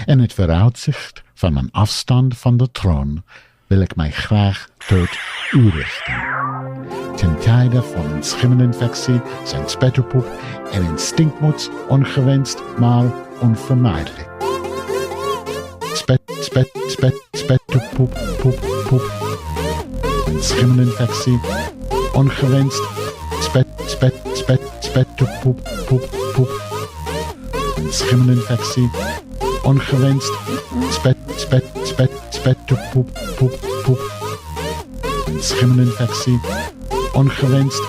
In het vooruitzicht van mijn afstand van de troon wil ik mij graag tot u richten. Ten tijde van een schimmelinfectie zijn spetterpoep en instinctmoed ongewenst, maar onvermijdelijk. Spetterpoep, poep, poep. Een schimmelinfectie, ongewenst, spetterpoep, poep, poep. Een schimmelinfectie, ongewenst, spetterpoep, poep, poep. Een schimmelinfectie, ongewenst,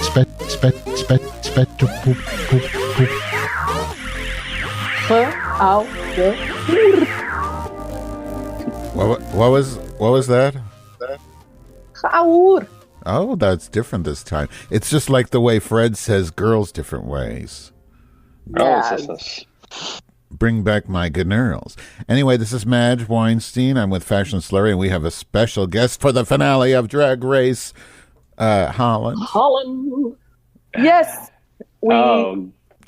spetterpoep, poep, poep. What was that? Geouwehoer. Oh, that's different this time. It's just like the way Fred says girls different ways. Yes. Bring back my girls. Anyway, this is Madge Weinstein. I'm with Fashion Slurry, and we have a special guest for the finale of Drag Race, Holland. Holland. Yes.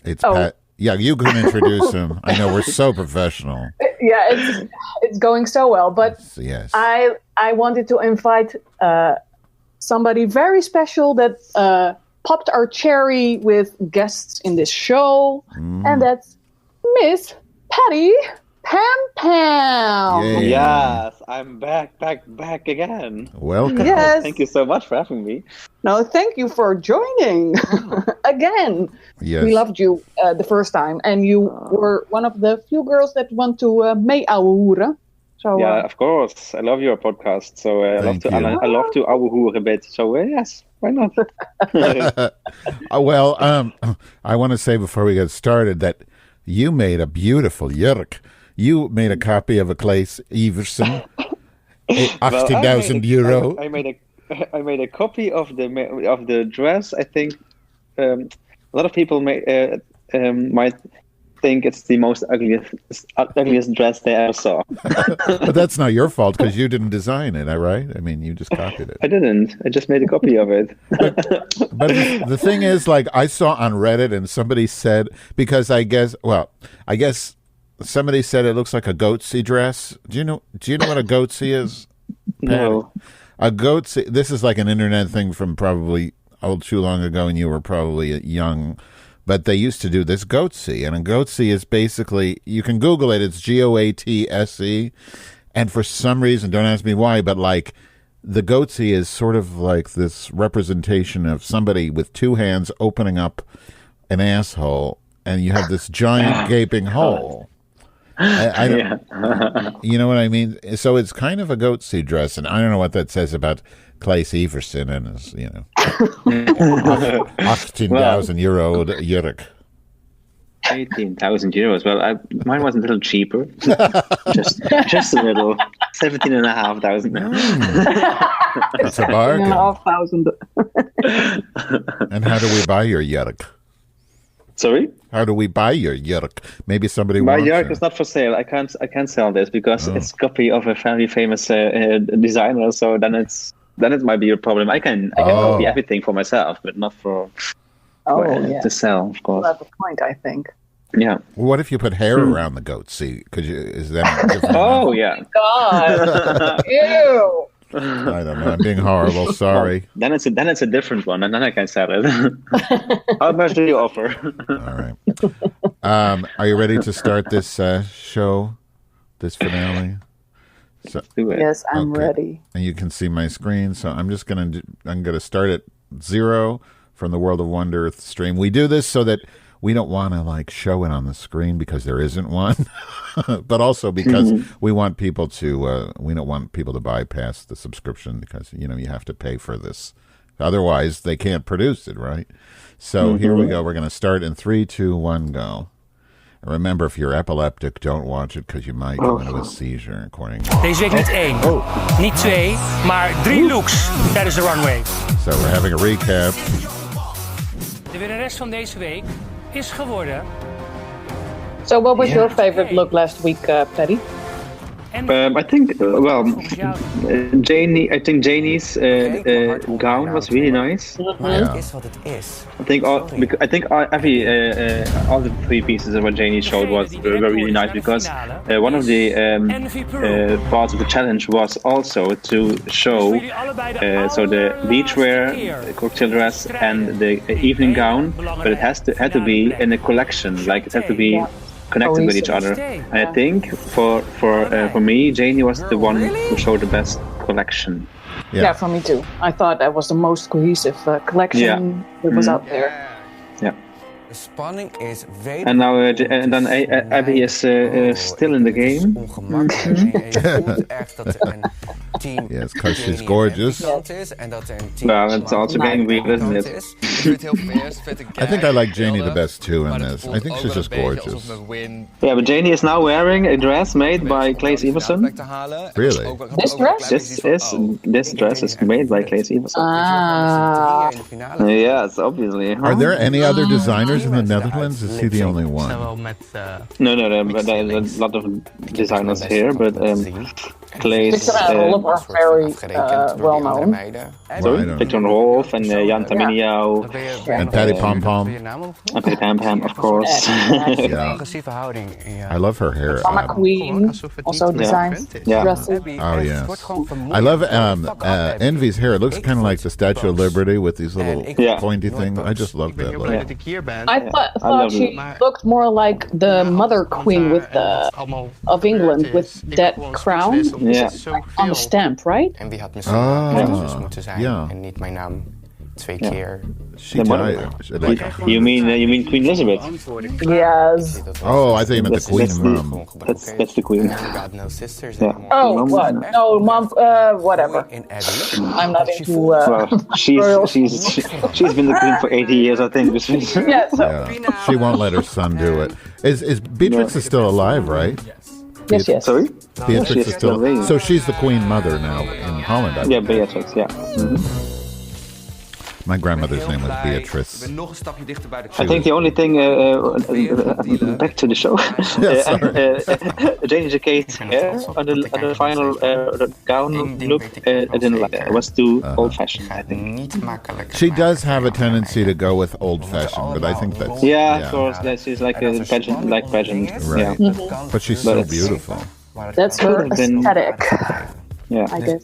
It's Pat. Yeah, you can introduce him. I know we're so professional. Yeah, it's going so well. But yes. I wanted to invite somebody very special that popped our cherry with guests in this show, and that's Miss Patty Pam-Pam. Yeah. Yes, I'm back again. Welcome. Yes. Thank you so much for having me. No, thank you for joining again. Yes. We loved you the first time, and you were one of the few girls that want to mee-ouwehoeren. So, Yeah, of course. I love your podcast. So I love to ouwehoer a bit. So yes, why not? Well, I want to say before we get started that you made a beautiful jurk. You made a copy of a Claes Iversen, €18,000. I made a copy of the dress. I think a lot of people might think it's the most ugliest dress they ever saw. But that's not your fault because you didn't design it, right? I mean, you just copied it. I didn't. I just made a copy of it. But the thing is, like, I saw on Reddit and somebody said, because I guess somebody said it looks like a goatsy dress. Do you know what a goatsy is? No. A goatsy, this is like an internet thing from probably too long ago, and you were probably young. But they used to do this goatsy, and a goatsy is basically, you can Google it, it's GOATSE, and for some reason, don't ask me why, but like, the goatsy is sort of like this representation of somebody with two hands opening up an asshole, and you have this giant gaping hole. I don't, you know what I mean? So it's kind of a goatsy dress, and I don't know what that says about Claes Iversen and his, €18,000 jurk. €18,000. Well, mine was a little cheaper, just a little, 17,500. That's a bargain. 17,500. And how do we buy your jurk? Sorry? How do we buy your jurk? Maybe somebody My wants jurk it. is not for sale. I can't sell this because it's a copy of a very famous designer. So then it might be a problem. I can copy everything for myself, but not for to sell, of course. That's the point, I think. Yeah. What if you put hair around the goatsy? Is that different? Oh, yeah. God. Ew. I don't know. I'm being horrible. Sorry. Then it's a different one, and then I can sell it. How much do you offer? All right. Are you ready to start this show, this finale? So, Do it. Yes, I'm ready. And you can see my screen. So I'm just I'm gonna start at 0 from the World of Wonder stream. We do this so that we don't want to like show it on the screen because there isn't one, but also because we want people to we don't want people to bypass the subscription because you have to pay for this, otherwise they can't produce it, right? So here we go. We're going to start in 3, 2, 1, go. And remember, if you're epileptic, don't watch it because you might go into a seizure. According to Deze week niet 1, niet 2, maar 3 looks tijdens de runway. so we're having a recap. De winnares van deze week is geworden... So what was your favorite look last week, Patty? I think Janie. I think Janie's gown was really nice. I think all the three pieces of what Janie showed were really nice because one of the parts of the challenge was also to show so the beachwear, the cocktail dress, and the evening gown, but it had to be in a collection, like it had to be connected with each other. And I think for me, Janie was the one who showed the best collection. Yeah, for me too. I thought that was the most cohesive collection that was out there. Yeah. De spanning is wederom... En nou, en dan Abby is still in the game. Echt dat er een team... Yes, because she's gorgeous. En dat er een team... Well, it's also getting weird, isn't it? I think I like Janie the best too in this. I think she's just gorgeous. Yeah, but Janie is now wearing a dress made by Claes Everson. Really? This dress? This dress is made by Claes Everson. Yes, obviously. Are there any other designers in the Netherlands? Is he the only one? No, but there's a lot of designers here, but Claes... Victor and Rolf are very well known. Sorry? Victor and Rolf and Jan Taminiau. And Patty Pam-Pam. And Patty Pam-Pam, of course. Yeah. I love her hair. Mama Queen also designs dresses. Oh, yes. I love Envy's hair. It looks kind of like the Statue of Liberty with these little pointy things. I just love that look. I thought she looked more like the Mother Queen of England with that crown on the stamp, right? En wie had misschien dus moeten zijn en niet mijn naam 2 keer. She died. You mean Queen Elizabeth? Yes. Oh, I think you meant the Queen Mom. That's the Queen. Got no sisters Oh, what? No, Mom. Whatever. I'm not into. Well, she's been the Queen for 80 years, I think. Yeah. So. Yeah. She won't let her son do it. Is Beatrix is still alive, right? Yes. Sorry? Beatrix is still alive. So she's the Queen Mother now in Holland. Yeah, Beatrix. Yeah. Mm-hmm. My grandmother's name was Beatrice. I think the only thing, back to the show, Janie Jack's hair on the final gown look, I didn't like it. It was too old-fashioned, I think. She does have a tendency to go with old-fashioned, but I think that's... Yeah, of course, she's like a pageant. Right. Yeah. But she's so beautiful. That's her aesthetic. Yeah. I guess.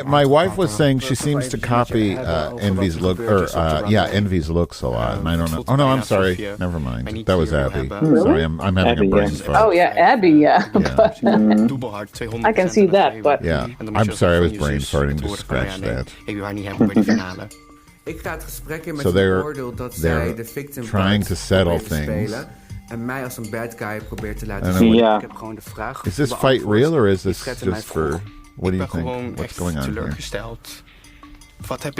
My wife was saying she seems to copy Envy's look, Envy's looks a lot, and I don't know. Oh no, I'm sorry. Never mind. That was Abby. Sorry, I'm having Abby, a brain fart. Oh yeah, Abby. Yeah. But, I can see that, but yeah, I'm sorry. I was brain farting. Just scratch that. So they're trying to settle things. En mij als een bad guy probeert te laten zien. Ik heb gewoon de vraag. Is this fight real or is this just for... What do you think? What's going on here?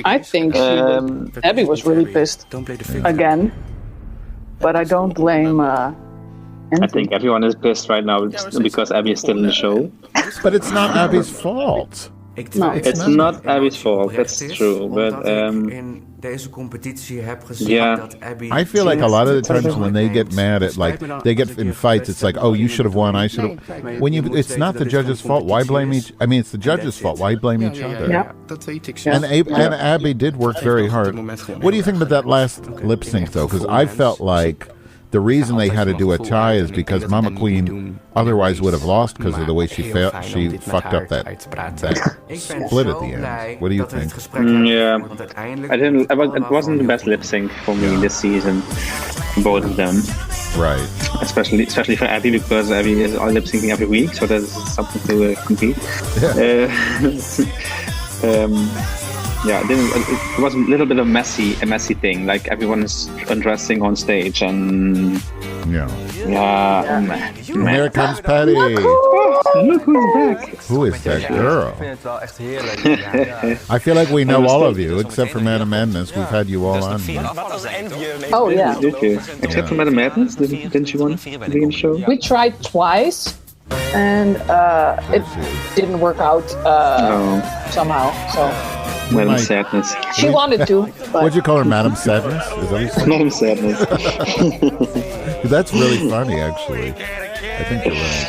I think Abby was really pissed again. But I don't blame I think everyone is pissed right now because Abby is still in the show. But it's not Abby's fault. No, it's not Abby's fault. That's true. But deze competitie heb gezien dat Abby... I feel like a lot of the times when they get mad at, like, they get in fights, it's like, oh, you should have won, I should have... It's not the judge's fault, why blame each... I mean, it's the judge's fault, why blame each other? Yeah. And Abby did work very hard. What do you think about that last lip sync, though? Because I felt like the reason they had to do a tie is because Mama Queen otherwise would have lost because of the way she fucked up that split at the end. What do you think? Yeah, it wasn't the best lip sync for me this season. Both of them, right? Especially for Abby because Abby is lip syncing every week, so there's something to compete. Yeah, it was a little bit of a messy thing. Like everyone is undressing on stage, and here comes Patty. Look who's back. Who is that girl? I feel like we know all of you, except for Madam Madness. We've had you all on here. Oh yeah. Did you? Except for Madam Madness, didn't you want to be in the show? We tried twice, and it didn't work out somehow. So. Madam Sadness. She wanted to. But... What'd you call her, Madam Sadness? Is that Madam Sadness. That's really funny, actually. I think you're right.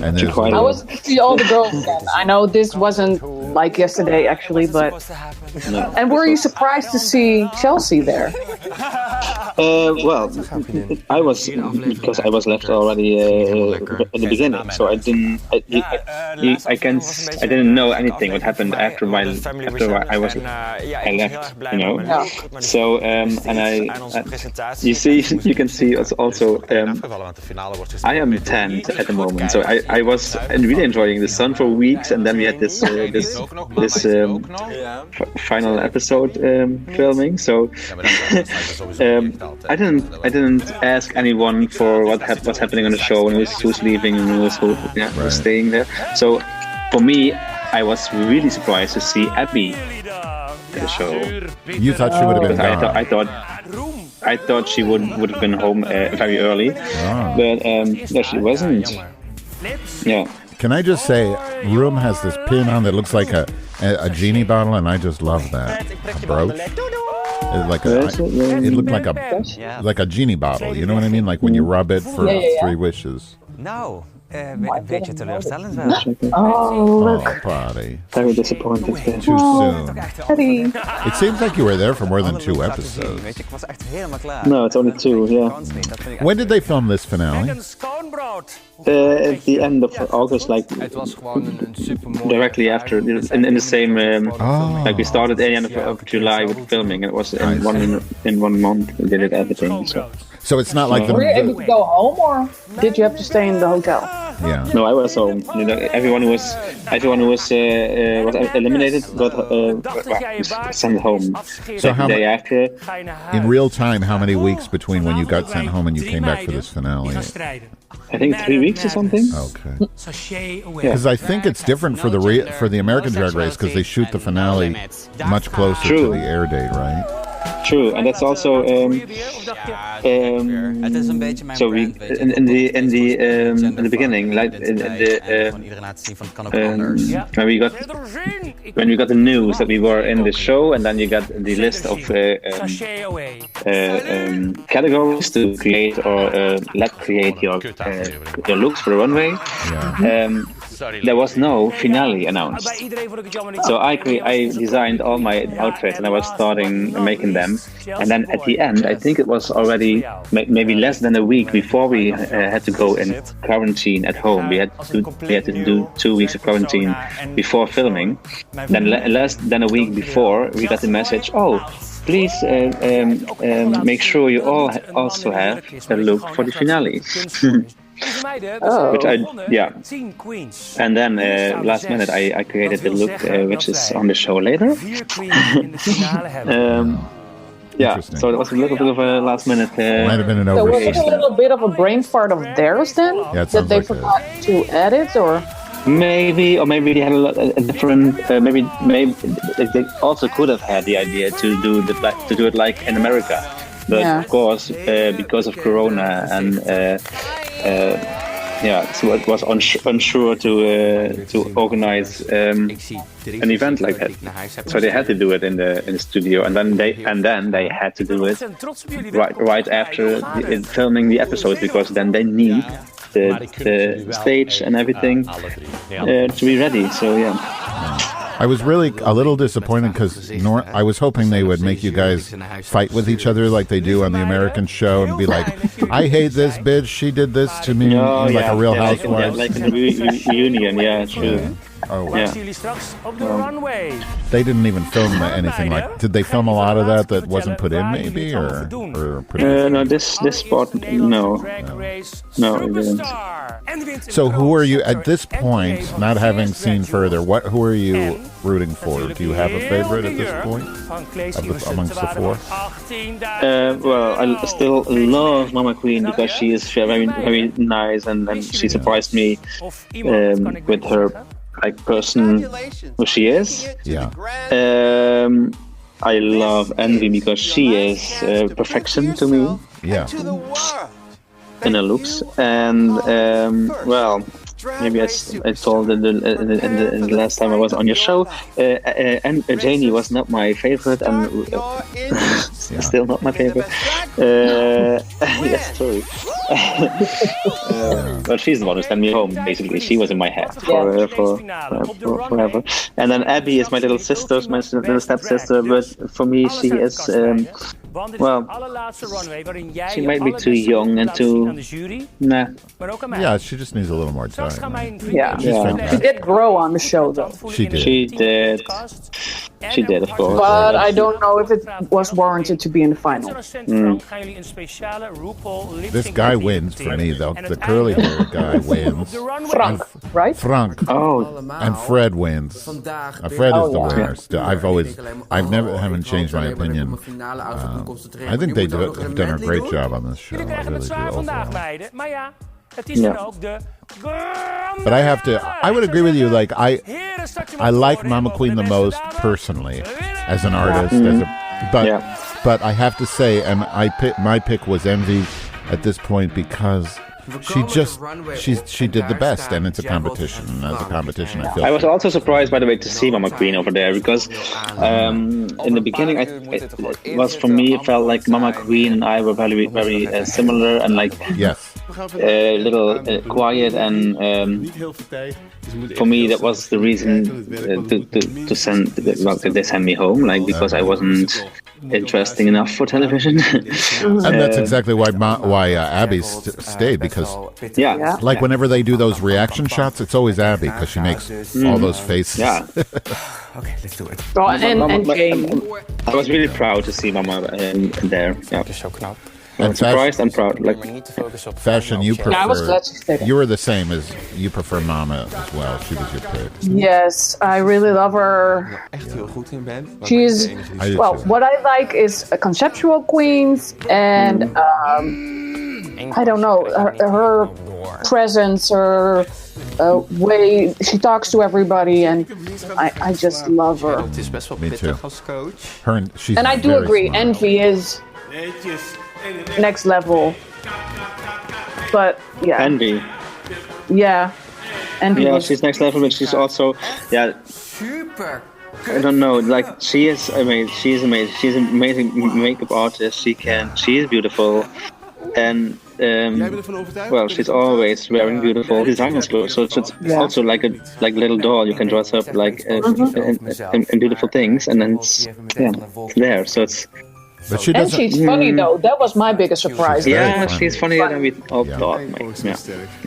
And there's I was to see all the girls again. I know this wasn't like yesterday, actually, but... No. And were you surprised to see Chelsea there? Well, I was, because I was left already at the beginning, so I didn't. I didn't know anything what happened after I left. You know. Yeah. So you can see also. I am 10th at the moment, so I was really enjoying the sun for weeks, and then we had this final episode filming. So I didn't ask anyone for what's happening on the show and who's leaving and who's staying there. So for me, I was really surprised to see Abby at the show. You thought she would have been gone. I thought she would have been home very early, but no, she wasn't. Yeah. Can I just say, Room has this pin on that looks like a genie bottle, and I just love that. A brooch. It looked like a genie bottle. You know what I mean? Like when you rub it for 3 wishes. Nou, een beetje teleurstellend wel. Oh, look. Buddy. Very disappointed. Too soon. Buddy. It seems like you were there for more than 2 episodes. Weet je, ik was echt helemaal klaar. No, it's only 2. Yeah. When did they film this finale? At the end of August, like directly after, in the same, like we started at the end of July with filming, and it was in 1 month we did everything. So it's not like Were you able to go home, or did you have to stay in the hotel? Yeah. No, I was home. You know, everyone who was eliminated got sent home. So the day after. In real time, how many weeks between when you got sent home and you came back for this finale? I think 3 weeks or something. Okay. Because I think it's different for the American Drag Race because they shoot the finale much closer to the air date, right? True, and that's also so we in the beginning, like when we got the news that we were in the show, and then you got the list of categories to create or let create your looks for the runway. Yeah. There was no finale announced. So I designed all my outfits and I was starting making them. And then at the end, I think it was already maybe less than a week before we had to go in quarantine at home. We had to do 2 weeks of quarantine before filming. Then less than a week before, we got the message, please make sure you all also have a look for the finale. Which and then last minute I created the look which is on the show later. So it was a little bit of a last minute. Might have been an So was oversight. it a little bit of a brain fart of theirs then? Yeah, it that sounds they like forgot to edit, or? Maybe they had a different. Maybe they also could have had the idea to do it like in America, but of course because of Corona and. So it was unsure to organize an event like that. So they had to do it in the studio, and then they had to do it right after filming the episode, because then they need the stage and everything to be ready. So I was really a little disappointed because I was hoping they would make you guys fight with each other like they do on the American show and be like, I hate this bitch, she did this to me, like a Real Housewives. Like a reunion, true. Oh, wow. They didn't even film anything like. Did they film a lot of that wasn't put in, maybe, or no, this spot, no, it didn't. So who are you at this point? Not having seen further, who are you rooting for? Do you have a favorite at this point amongst the 4? Well, I still love Mama Queen because she is very, very nice, and she surprised me with her person who she is. Yeah. I love Envy because she is perfection to me. Yeah. In her looks, and maybe I told in the last time I was on your show, and Janie was not my favorite, and still not my favorite. Yes, sorry. But she's the one who sent me home. Basically, she was in my head for forever. And then Abby is my little sister, my little stepsister. But for me, she is she might be too young and too. Nah. Yeah, she just needs a little more time. Yeah. She did grow on the show, though. She did. She did, of course. But I don't know if it was warranted to be in the final. This guy wins for me, though. The curly-haired guy wins. Frank, right? Frank. Oh. And Fred wins. Fred is the winner. Still, haven't changed my opinion. I think they have done a great job on this show. I really do. Overall. But I would agree with you. Like I like Mama Queen the most personally, as an artist. But I have to say, and my pick was Envy at this point because she did the best, and it's a competition. And as a competition, I feel. I was also surprised, by the way, to see Mama Queen over there because in the beginning, it was for me. It felt like Mama Queen and I were very, very similar, and like a little quiet. And for me, that was the reason to send they sent me home, like because I wasn't interesting enough for television. And that's exactly why Abby stayed, because like whenever they do those reaction shots, it's always Abby because she makes all those faces. Okay, let's do it. Oh, and Jane. I was really proud to see Mama there. Yeah. I'm surprised and proud. Like Fashion, you prefer. I was glad she stayed. You were the same as you prefer Mama as well. She was your pick. Yes, I really love her. She's what I like is conceptual queens, and I don't know her presence, her way she talks to everybody, and I just love her. Me too. She's and I do agree. Smart. Envy is next level, but Envy. Yeah, Envy. Yeah, she's next level, but she's also Super. I don't know. Like she is amazing. She's amazing. She's an amazing makeup artist. She is beautiful, and well, she's always wearing beautiful designer's clothes. So it's also like a little doll. You can dress up like in beautiful things, and then it's there. So it's. But she and she's funny though. That was my biggest surprise. Yeah, she's funnier than we all thought.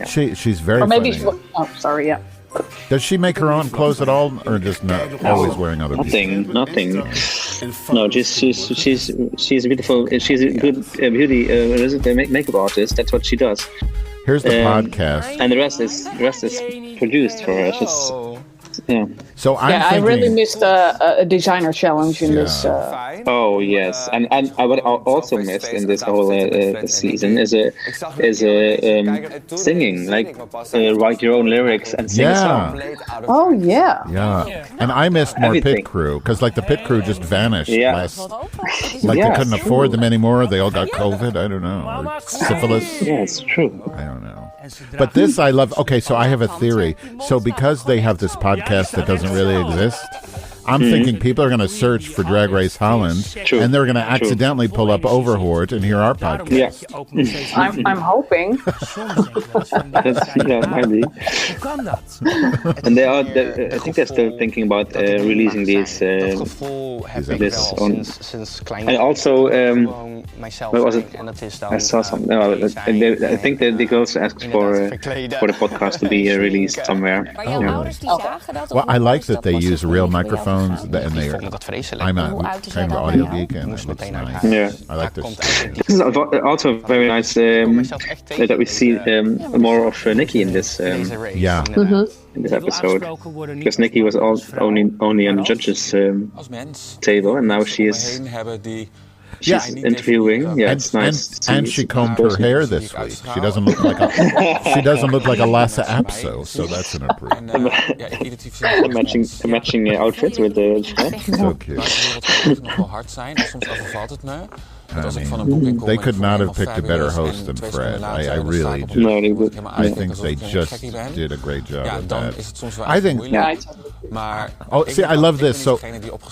She's very. Or maybe. Funny. Sorry. Yeah. Does she make her own clothes at all, or just not always wearing other people's? Nothing. No, she's beautiful. She's a good beauty makeup artist. That's what she does. Here's the podcast, and the rest is produced for her. She's, So I really missed a designer challenge in this. Oh yes, and I would also miss in this whole season is a singing, like write your own lyrics and sing a song. Oh yeah. Yeah, and I missed more pit crew because like the pit crew just vanished. They couldn't afford them anymore. They all got COVID. I don't know, or syphilis. Yeah, it's true. I don't know. But this I love. Okay, so I have a theory. So because they have this podcast that doesn't really exist, I'm thinking people are going to search for Drag Race Holland, and they're going to accidentally pull up Overhoard and hear our podcast. Yeah. I'm hoping. Maybe. And they are. I think they're still thinking about releasing this on. And also, what was it? I saw something. I think the girls asked for the podcast to be released somewhere. Well, I like that they use real microphones. And I'm a kind of audio geek, and it looks nice. Yeah, I like this. This is also very nice that we see more of Nikki in this. In this episode, because Nikki was only on the judges' table, and now she is. She's interviewing. Yeah, it's nice. And she combed her hair this week. She doesn't look like a Lasse Apso, so that's an improvement. matching outfits with the. So cute. They could not have picked a better host than Fred. I really do. No, they would. I think they just did a great job with that. I think. Oh, see, I love this. So,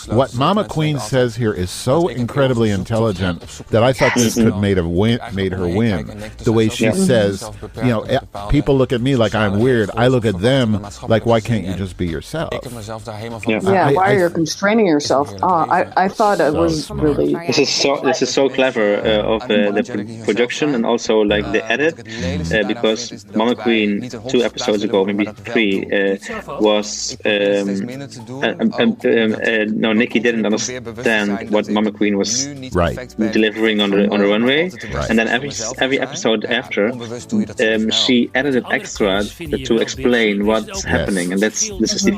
what Mama Queen says here is so incredibly intelligent that I thought this could made her win. The way she says, people look at me like I'm weird. I look at them like, why can't you just be yourself? Yeah, why are you constraining yourself? I thought it was really. This is so clever of the production and also like the edit, because Mama Queen 2 episodes ago, maybe 3, was no, Nikki didn't understand what Mama Queen was delivering on the runway, and then every episode after, she edited extra to explain what's happening, and this is the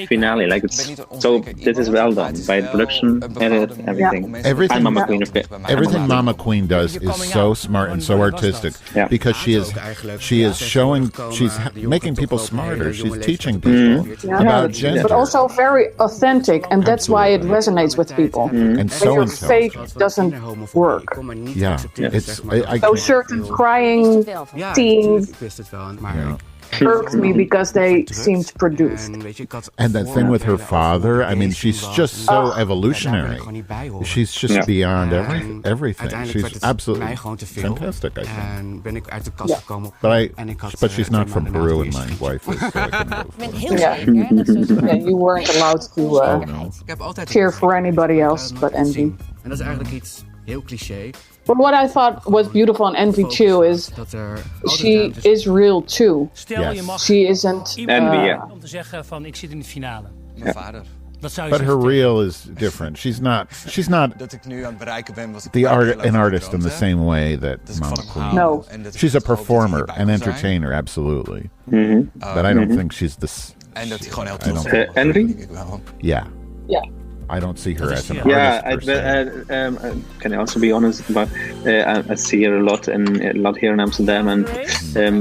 finale. Like this is well done by production, edit, everything. Everything Mama Queen. Everything Mama Queen does is so smart and so artistic because she is showing, she's making people smarter. She's teaching people about gender, but also very authentic, and that's why it resonates with people. And so your fake doesn't work. Yeah, it's those certain crying scenes irked me because they seemed produced. And that thing with her father, I mean, she's just so evolutionary. She's just beyond everything. She's absolutely fantastic, I think. But she's not from Peru, and my wife is. You weren't allowed to cheer for anybody else but Envy. But what I thought was beautiful in Envy too is she is real too. She isn't. Envy, om te zeggen van ik zit in de finale. But her real is different. She's not an artist in the same way that Mama Queen. No. She's a performer, an entertainer, absolutely. But I don't think she's this. Envy? Yeah. Yeah. I don't see her as an artist. Can I also be honest? But I see her a lot here in Amsterdam, and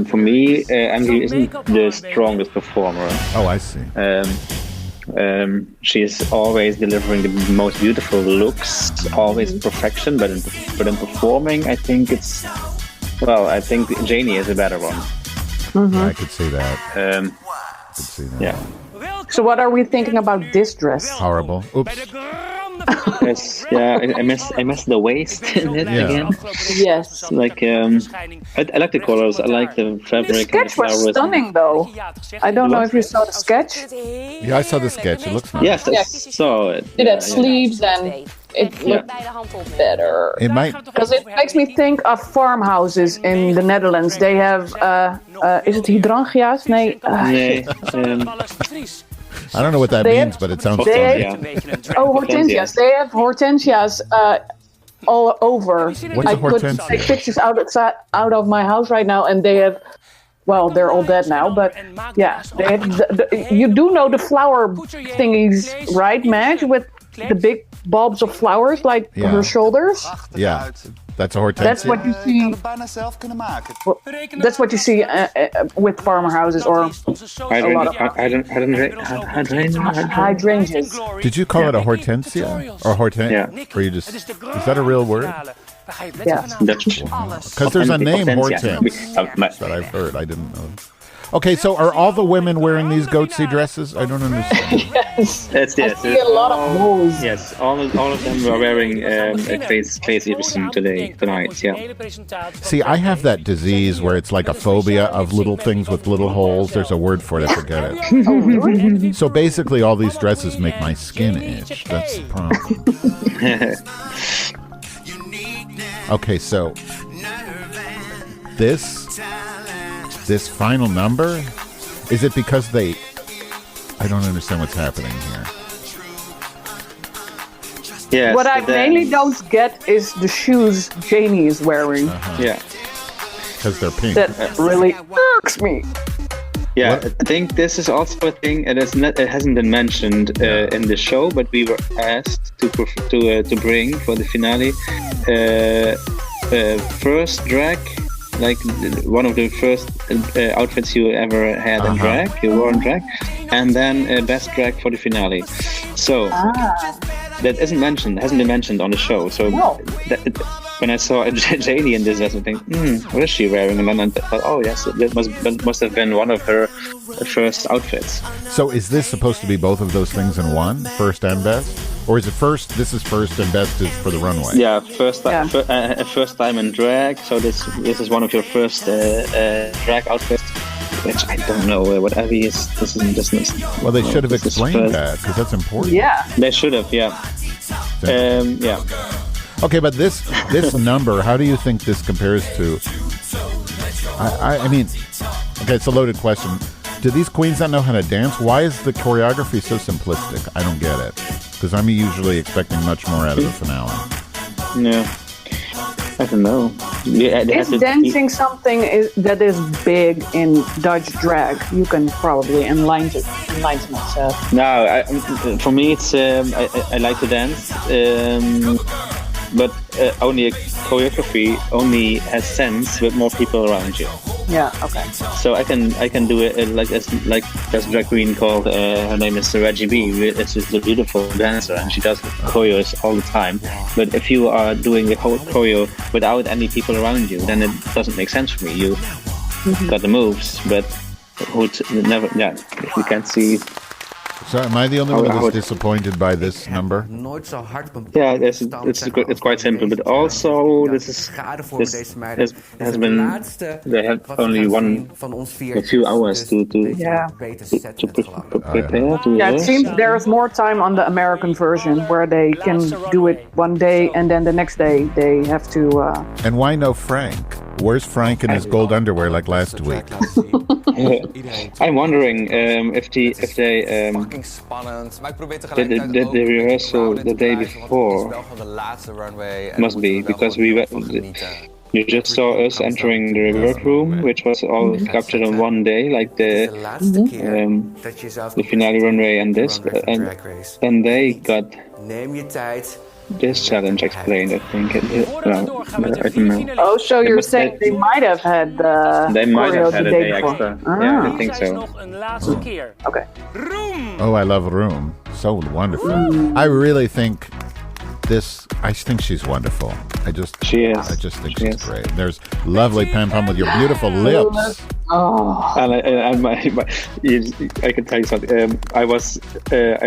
for me, Envy isn't the strongest performer. Oh, I see. She is always delivering the most beautiful looks, always perfection. But in performing, I think I think Janie is a better one. I could see that. Yeah. So what are we thinking about this dress? Horrible. Oops. Yes, I missed the waist in it again. Yes. Like, I like the colors. I like the fabric. The sketch was stunning, though. I don't know if you saw the sketch. Yeah, I saw the sketch. It looks nice. Yes, I saw it. It had sleeves and it looked better. It might, because it makes me think of farmhouses in the Netherlands. They have, is it hydrangea's? Nee. I don't know what that means, but it sounds fun. Hortensias. They have hortensias all over. What's a hortensia? I could take pictures out of my house right now, and they have. Well, they're all dead now, but yeah, they have you do know the flower thingies, right, Madge? With the big bulbs of flowers, like her shoulders. Yeah, that's a hortensia. That's what you see. That's what you see with farmer houses or a lot of hydrangeas. Did you call it a hortensia or hortensia? Yeah. Or you just? Is that a real word? Yes. Because there's a name, Hortense, that I've heard. I didn't know. Okay, so are all the women wearing these goatsy dresses? I don't understand. Yes. I see a lot of holes. Yes, all of them are wearing face everything tonight. Yeah. See, I have that disease where it's like a phobia of little things with little holes. There's a word for it. I forget it. So basically, all these dresses make my skin itch. That's the problem. Okay, so this final number, is it because I don't understand what's happening here. Yes, what I mainly don't get is the shoes Janie is wearing. Yeah. Because they're pink. That really irks me. Yeah, I think this is also a thing. It hasn't been mentioned in the show, but we were asked to bring for the finale first drag, like one of the first outfits you ever had in drag, you wore in drag, and then best drag for the finale. So that hasn't been mentioned on the show. So when I saw Janie in this, I was thinking, what is she wearing? And then I thought, oh yes, that must have been one of her first outfits. So is this supposed to be both of those things in one, first and best? Or is it first, this is first and best is for the runway? Yeah, first time in drag. So this is one of your first drag outfits. Which I don't know what Abby is. This isn't just. Well, they should have explained that because that's important. Yeah, they should have. Yeah. Yeah. Okay, but this number, how do you think this compares to? I mean, okay, it's a loaded question. Do these queens not know how to dance? Why is the choreography so simplistic? I don't get it. Because I'm usually expecting much more out of the finale. Yeah. I don't know. Yeah, is dancing something that is big in Dutch drag? You can probably enlighten myself. No, for me, it's I like to dance, but only a choreography only has sense with more people around you. Yeah. Okay. So I can do it like there's a drag queen called her name is Reggie B. It's just a beautiful dancer and she does choreos all the time. But if you are doing the whole choreo without any people around you, then it doesn't make sense for me. You got the moves, but you can't see. So am I the only one that's disappointed by this number? Yeah, it's quite simple, but also this has been they have only a few hours to prepare. It seems there's more time on the American version where they can do it one day and then the next day they have to. And why no Frank? Where's Frank in his gold underwear like last week? I'm wondering if they did the rehearsal the day before. Must be because you just saw us entering the workroom, which was all captured on one day, like the finale runway and this, and they got this challenge explained, I think. I don't know. Oh, so you're saying they might have had they might have had a day before. extra. Yeah, I think so. Okay. Oh, I love Room. So wonderful. I really think I think she's wonderful. I just think she's great. There's lovely Pam-Pam with your beautiful lips. Oh. And I can tell you something. I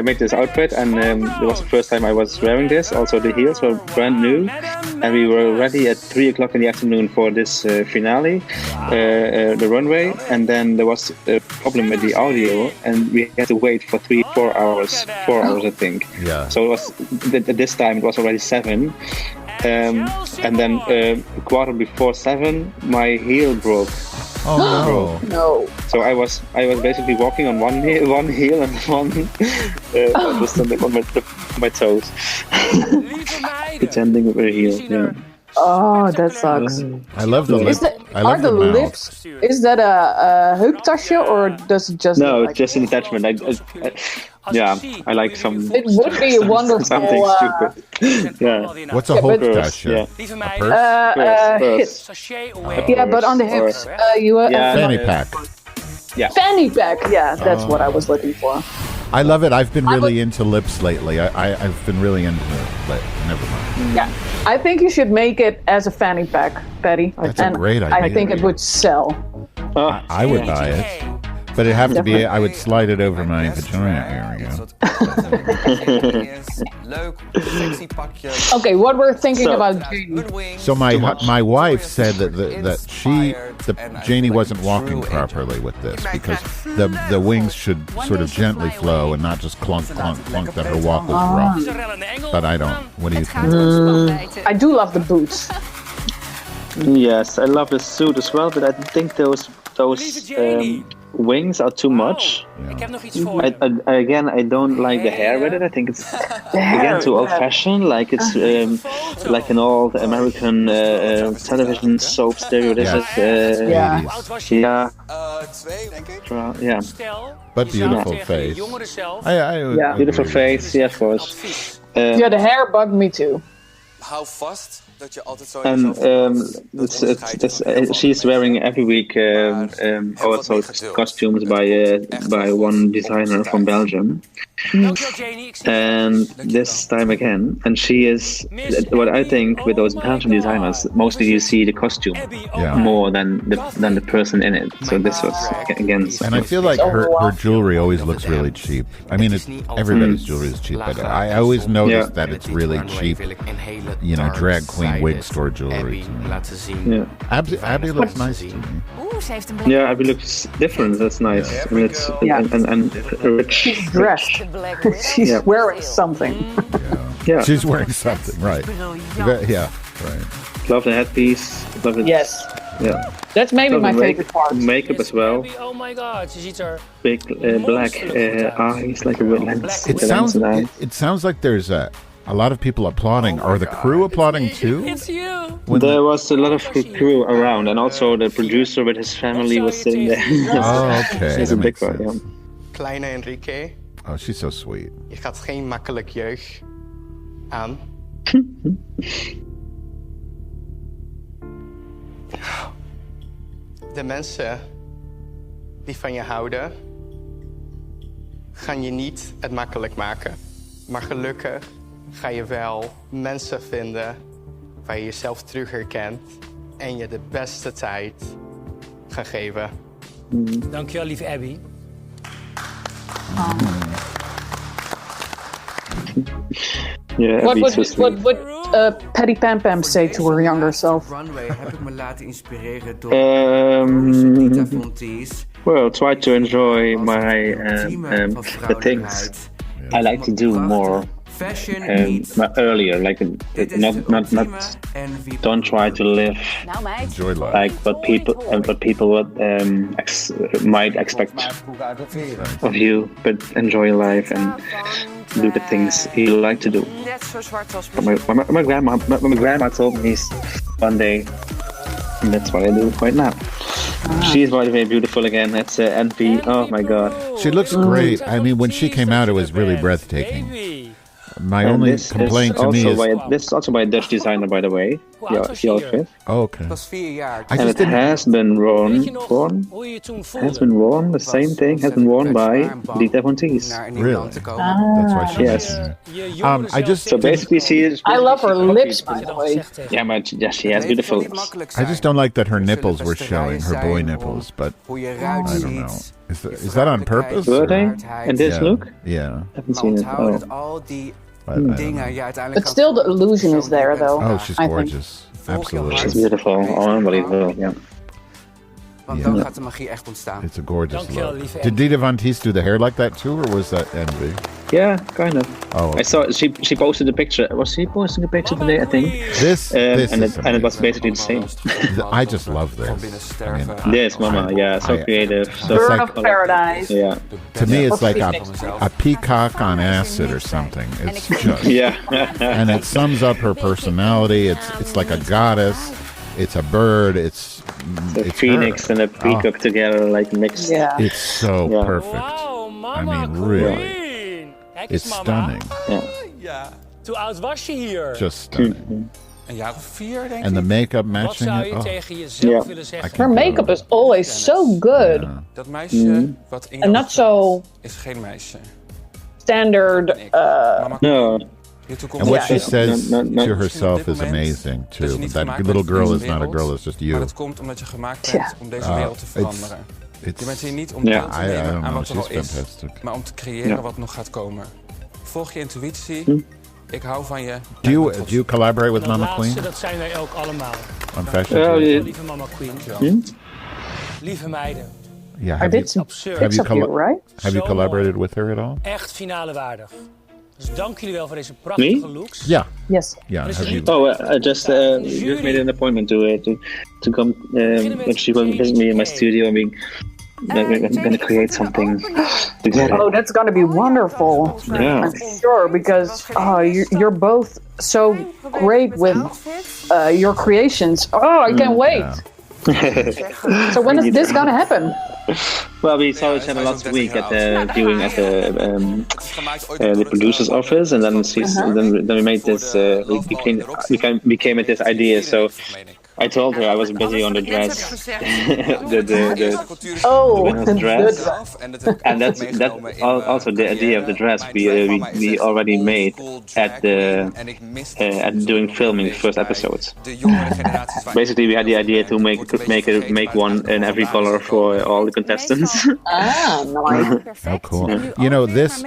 made this outfit, and it was the first time I was wearing this. Also, the heels were brand new, and we were ready at 3:00 in the afternoon for this finale, the runway. And then there was a problem with the audio, and we had to wait for 4 hours. 4 hours, I think. Yeah. So it was this time it was already 7. And then a quarter before 7, my heel broke. Oh no! So I was basically walking on one heel and one just on my toes, pretending with a heel. Yeah. Oh, that sucks. I love the lips. Are the lips? Is that a heuptasje or does it just? No, it's just an attachment. I like some. It would be wonderful. Something stupid. Yeah. What's a heuptasje? Hips. Yeah, but on the hips, you fanny pack. Yeah. Fanny pack. Yeah, that's what I was looking for. I love it. I've been really into lips lately. I've been really into it. Never mind. Yeah, I think you should make it as a fanny pack, Patty. That's a great idea. I think it would sell. I would buy it. But it'd have to be, I would slide it over my vagina area. Okay, what we're thinking about Janie. So my wife said that Janie wasn't walking properly with this because the wings should sort of gently flow and not just clunk, clunk, clunk, that her walk was rough. But I don't. What do you think? I do love the boots. Yes, I love the suit as well, but I think those wings are too much. I don't like the hair with it. I think it's again too old-fashioned. Like it's like an old American television soap stereotype. Yeah. But beautiful face. Beautiful face. Yeah, of course. The hair bugged me too. Hou vast. And she's wearing every week also costumes by one designer from Belgium. And this time again, and she is what I think with those Belgian designers. Mostly, you see the costume more than the person in it. So this was again. And I feel like her jewelry always looks really cheap. I mean, everybody's jewelry is cheap, but I always notice that it's really cheap. Drag queen wig store jewelry. Yeah, Abby looks nice to me. Yeah, Abby looks different. That's nice. I mean, it's and rich. She's dressed. She's wearing something. Yeah, she's wearing something, right? Yeah, right. Love the headpiece. Love it. Yes. Yeah. That's maybe my favorite part. Makeup as well. Oh my god, ze ziet er... Big black eyes, like a red lens. It sounds like there's a lot of people applauding. Are the crew applauding too? It's you. There was a lot of crew around, and also the producer with his family was sitting there. Oh, okay. She's a big one. Yeah. Kleine Enrique. Oh, she's so sweet. Je gaat geen makkelijk jeugd aan. De mensen die van je houden, gaan je niet het makkelijk maken. Maar gelukkig ga je wel mensen vinden waar je jezelf terug herkent en je de beste tijd gaat geven. Dankjewel, lieve Abby. Yeah, What would Patty Pam-Pam say to her younger self? Well, try to enjoy the things I like to do more. Earlier, like not don't try to live Enjoy life. like what people would might expect of you, but enjoy life and do the things you like to do. My grandma told me one day, and that's what I do right now. She's by the way beautiful again. That's NP. Oh my god, she looks great. I mean, when she came out, it was really breathtaking. My only complaint to me is... This is also by a Dutch designer, by the way. The outfit. Oh, okay. And it has been worn. Has been worn. The same thing has been worn by Dita Von Teese. Really? That's why she. Yes. So basically, she is. I love her lips, by the way. Yeah, but she has beautiful lips. I just don't like that her nipples were showing, her boy nipples. But I don't know. Is that on purpose? Were they? In this look? Yeah. I haven't seen it. Oh. But still, the illusion is there, though. Oh, she's gorgeous. Absolutely. She's beautiful. Oh, unbelievable. Yeah. Want dan gaat de magie echt ontstaan. It's a gorgeous look. Did Dita Von Teese do the hair like that too, or was that envy? Yeah, kind of. Oh, okay. I saw she posted a picture. Was she posting a picture today? I think. This and it was basically the same. I just love this. I mean, this, mama, yeah, so creative. So Bird of Paradise. Yeah. To me, it's like a peacock on acid or something. It's just and it sums up her personality. It's like a goddess. It's a bird. It's a phoenix and a peacock together, like mixed. Yeah. It's so perfect. Wow, I mama, mean, really. queen. Kijk It's eens, mama. stunning. Ja. Hoe oud was je hier? Just stunning. Een jaar of 4, denk ik. And the makeup Wat matching zou it. je tegen jezelf willen zeggen? Her makeup is always so good. Dat meisje wat in And not so is geen meisje. standard. No. And what she says to herself is amazing too. That little girl is not a girl; it's just you. Maar dat komt omdat je gemaakt bent om deze wereld te veranderen. Je bent hier niet om deel te nemen aan wat er al is, maar om te creëren wat nog gaat komen. Volg je intuïtie. Ik hou van je. Do you collaborate with Mama Queen? Dat zijn wij ook allemaal. On fashion? Lieve Mama Queen. Lieve meiden. Yeah. I did some pics of you, right? Have you collaborated with her at all? Echt finale waardig. Dus dank jullie wel voor deze prachtige looks. Yeah. Yes. Yeah. Have you? Oh, I just made an appointment to come. She will visit me in my studio and we're going to create something together. Oh, that's going to be wonderful. Yeah. I'm sure, because you're both so great with your creations. Oh, I can't wait. So when is this going to happen? Well, we saw each other last week at the viewing at the producer's office, and then then we made this. We came at this idea. So I told her I was busy on the dress, the dress, and that's also the idea of the dress. We already made at doing filming first episodes. Basically, we had the idea to make one in every color for all the contestants. Nice. Oh, cool. You know, this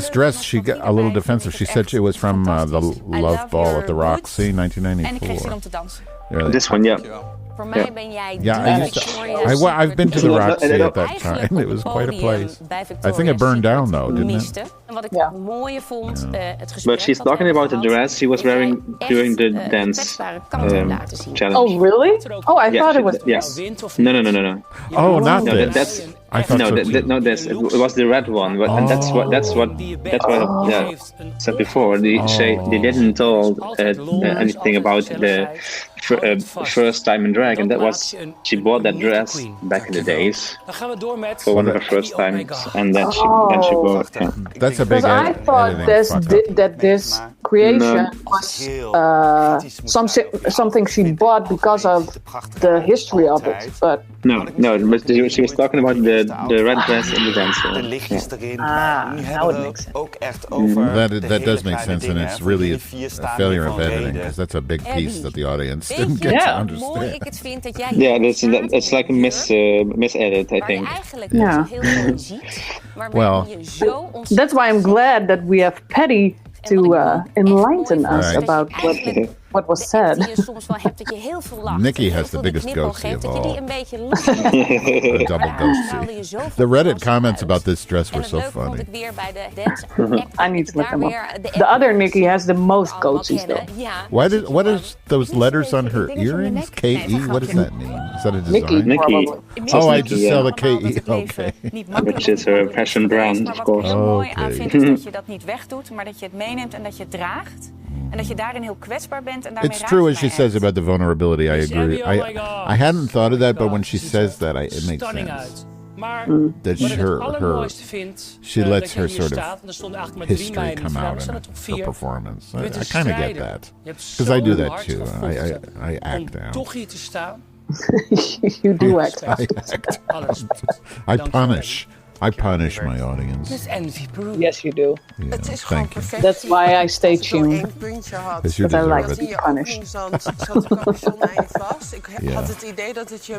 dress, she got a little defensive. She said it was from the Love Ball at the Roxy, 1994. Really? This one, yeah. Voor mij ben jij I've been to the Roxy at that time. It was quite a place. I think it burned down, though, didn't it? En wat ik mooier vond, het gesprek. But she's talking about the dress she was wearing during the dance challenge. Oh, really? Oh, I thought it was. Yes. No. Oh, not this. That's I thought so too. no, this. It was the red one, and that's what I said before. They didn't told anything about the first time in drag, and that was she bought that dress back in the days for one of her first times, and then she bought. Yeah. That's a big. Because I thought this creation was something she bought because of the history of it, but no. But she was talking about the red dress in the dance. De lichtjes erin. Now it makes sense. Ook echt over that does make sense, and it's really a failure of editing because that's a big piece that the audience didn't get to understand. It's like a mis-edit, I think. Well, that's why I'm glad that we have Patty to enlighten us about what was said. Nikki has the biggest ghostie of all. A double ghostie. The Reddit comments about this dress were so funny. I need to look them up. The other Nikki has the most ghosties, though. What is those letters on her earrings? K-E? What does that mean? Is that a design? Nikki. Oh, I just saw the K-E. Okay. Which is her fashion brand, of course. En wat ik er mooi aan vind, is dat je dat niet wegdoet, maar dat je het meeneemt en dat je het draagt. En dat je daarin heel kwetsbaar bent. En it's true as she says about the vulnerability. I agree. I hadn't thought of that, but when she says that, it makes sense. That she lets her sort of history come out in her performance. I kind of get that because I do that too. I act out. You do act. I act. I punish. I punish my audience. Yes, you do. Yeah, thank you. That's why I stay tuned. Because I like to be punished.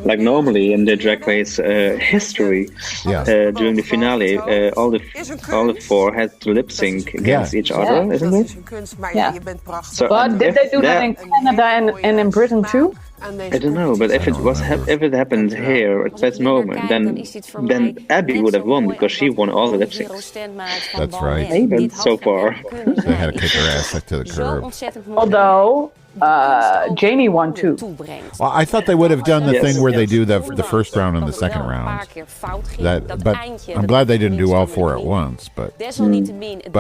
Like normally in the Drag Race history, during the finale, all the four had to lip sync against each other, isn't it? Yeah. But did they do that in Canada and in Britain too? I don't know, but if it happened here at that moment, then Abby would have won because she won all the lip syncs. That's right. But so far, they had to kick her ass to the curb. Although Janie won too. Well, I thought they would have done the thing where they do the first round and the second round. But I'm glad they didn't do all four at once. But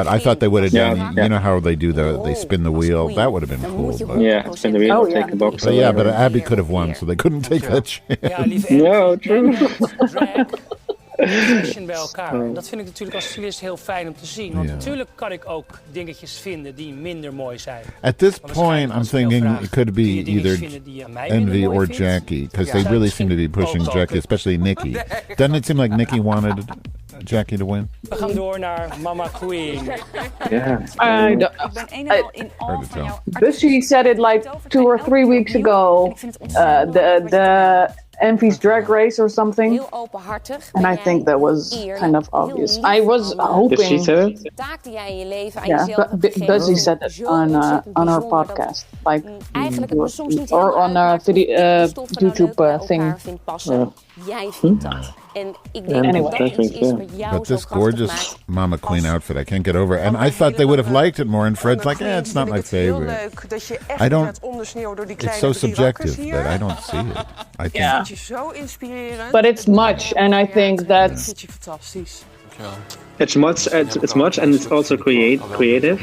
I thought they would have done. You know how they do they spin the wheel. That would have been cool. But, spin the wheel, take the box. But but Abby could have won, so they couldn't take that chance. No, true. Bij elkaar. En dat vind ik natuurlijk als stylist heel fijn om te zien. Want natuurlijk kan ik ook dingetjes vinden die minder mooi zijn. At this point, I'm thinking it could be either Envy or Jackie, because they really seem to be pushing Jackie, especially Nikki. Doesn't it seem like Nikki wanted Jackie to win? We gaan door naar Mama Queen. Bushy said it like 2 or 3 weeks ago. The Envy's Drag Race or something. And I think that was kind of obvious. I was hoping. Yeah, Buzzy said it on her podcast, like or on a video YouTube thing. Jij vindt dat. En ik denk dat dat iets is wat jou But this gorgeous Mama Queen outfit, I can't get over. And I thought they would have liked it more. And Fred's like, it's not my favorite. I don't. It's so subjective that I don't see it. I think. But it's much, and I think that's It's much, and it's also creative.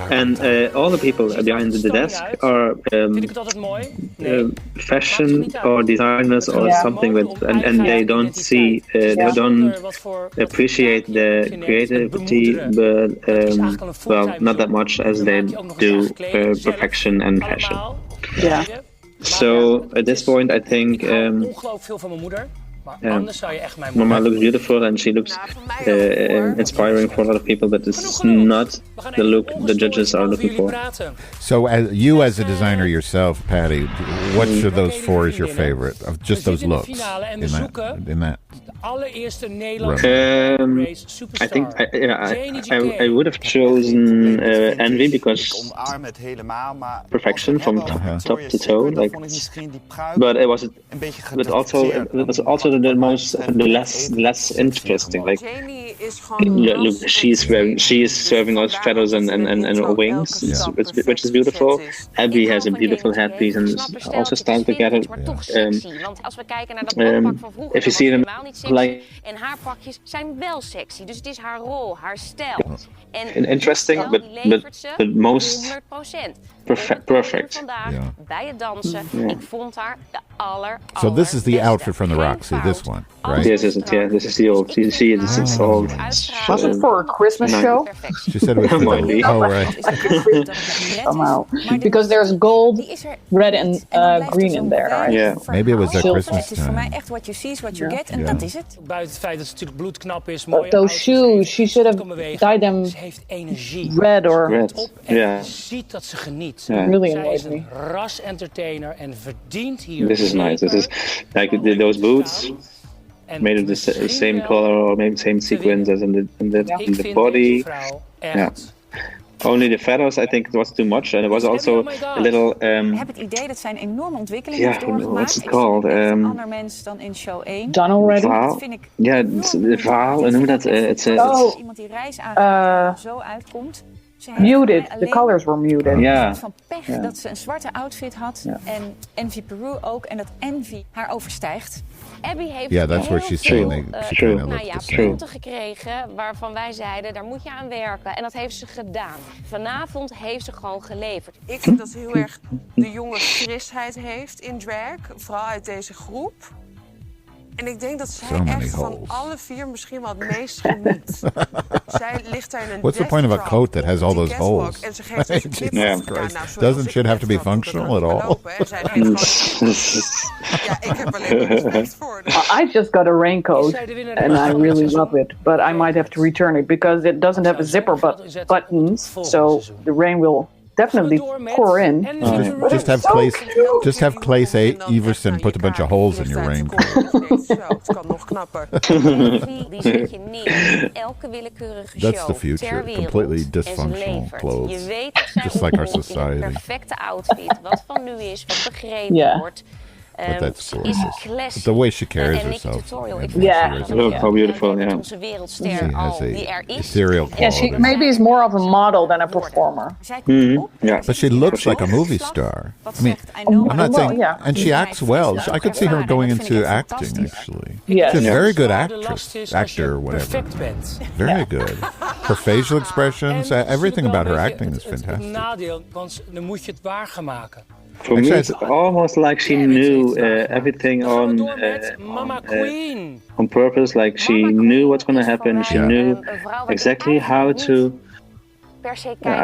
And all the people behind the desk are fashion or designers or something and they don't see, they don't appreciate the creativity, but well, not that much as they do perfection and fashion. Yeah. So at this point, I think. Mama looks beautiful and she looks inspiring for a lot of people, but it's not the look the judges are looking for. So, as a designer yourself, Patty, which of those four is your favorite? Of just those looks in that. I think I would have chosen Envy because perfection from top to toe, like. But it was also the less interesting. Like, look, she is serving us feathers and wings, which is beautiful. Abby has a beautiful headpiece and is also styled together. If you see them, like. En haar pakjes zijn wel sexy, dus het is haar rol, haar stijl. En interesting, but most 100%. Perfect. Vandaag bij het dansen, ik vond haar de So this is the outfit from the Roxy, this one, right? Yes, this is the old. See, it's old. Was it for a Christmas show? She said it was for the... Oh, right. Somehow. Because there's gold, red and green in there, right? Yeah. Maybe it was at Christmas Het is voor mij echt what you see is what you get. En dat is het. Buiten het feit dat ze natuurlijk bloedknap is. Those shoes, she should have dyed them red or... Ja. Je ziet dat ze geniet. Really Zij is annoyed me. een ras-entertainer en verdient hier... This is nice. This is like those boots made of the same color or maybe same sequence as in the body. Yeah. Only the feathers, I think it was too much, and it was also a little. Ik heb het idee dat zij een enorme ontwikkeling heeft doorgemaakt. What's it called? Een ander mens dan in show 1. Done already? Dat vind ik. Ja, het verhaal. En hoe dat? It's iemand die reis zo uitkomt. Muted. The colors were muted. Ja. Van pech dat ze een zwarte outfit had en Envy Peru ook en dat Envy haar overstijgt. Abby heeft that's where she's saying she kind of looks the same. punten gekregen waarvan wij zeiden, daar moet je aan werken. En dat heeft ze gedaan. Vanavond heeft ze gewoon geleverd. Ik vind dat ze heel erg de jonge frisheid heeft in drag. Vooral uit deze groep. En ik denk dat zij echt van alle vier misschien wel het meest geniet. Zij ligt daar in een What's the point of a coat that has all those holes? En ze geeft een clip Doesn't shit have to be functional at all? Ja, ik heb alleen maar respect voor. I just got a raincoat and I really love it, but I might have to return it because it doesn't have a zipper buttons, so the rain will definitely pour in. Just have Claes Everson put a bunch of holes in your raincoat. Het kan nog knapper. Die zet je neer in elke willekeurige show. That's the future. Ter wereld. Completely dysfunctional clothes. Je weet dat zij Just like our in society. een perfecte outfit, wat van nu is, wat begrepen wordt. But that's is gorgeous. classic. The way she carries En Nikki herself. Tutorial, ik Look how beautiful, yeah. Onze wereldster She has al a die er is. ethereal Yeah, quality. she maybe is more of a model than a performer. Yeah. But she looks like a movie star. I mean, I'm not saying, and she acts well. I could see her going into acting, actually. Yes. She's a very good actor, whatever. Very good. Her facial expressions, everything about her acting is fantastic. Nadeel, want dan moet je het waar gaan maken. For me, it's almost like she knew everything on purpose. Like she knew what's going to happen. She knew exactly how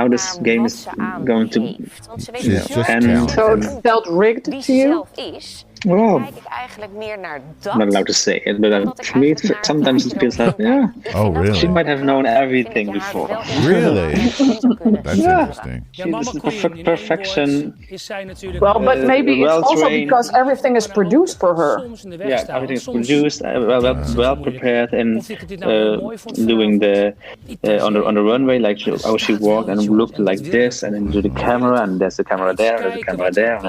this game is going to. She's just and So it felt rigged to you? Well, Kijk ik eigenlijk meer naar dat. I'm not allowed to say it, but for me, sometimes it feels like, Oh, really? she might have known everything before. Really? That's interesting. She's perfection. Well, but maybe it's also well-trained. because everything is produced for her. Yeah, everything is produced, well prepared, and doing the on the runway, like how she walked and looked like this, and then do the camera, and there's the camera there, there's the camera there,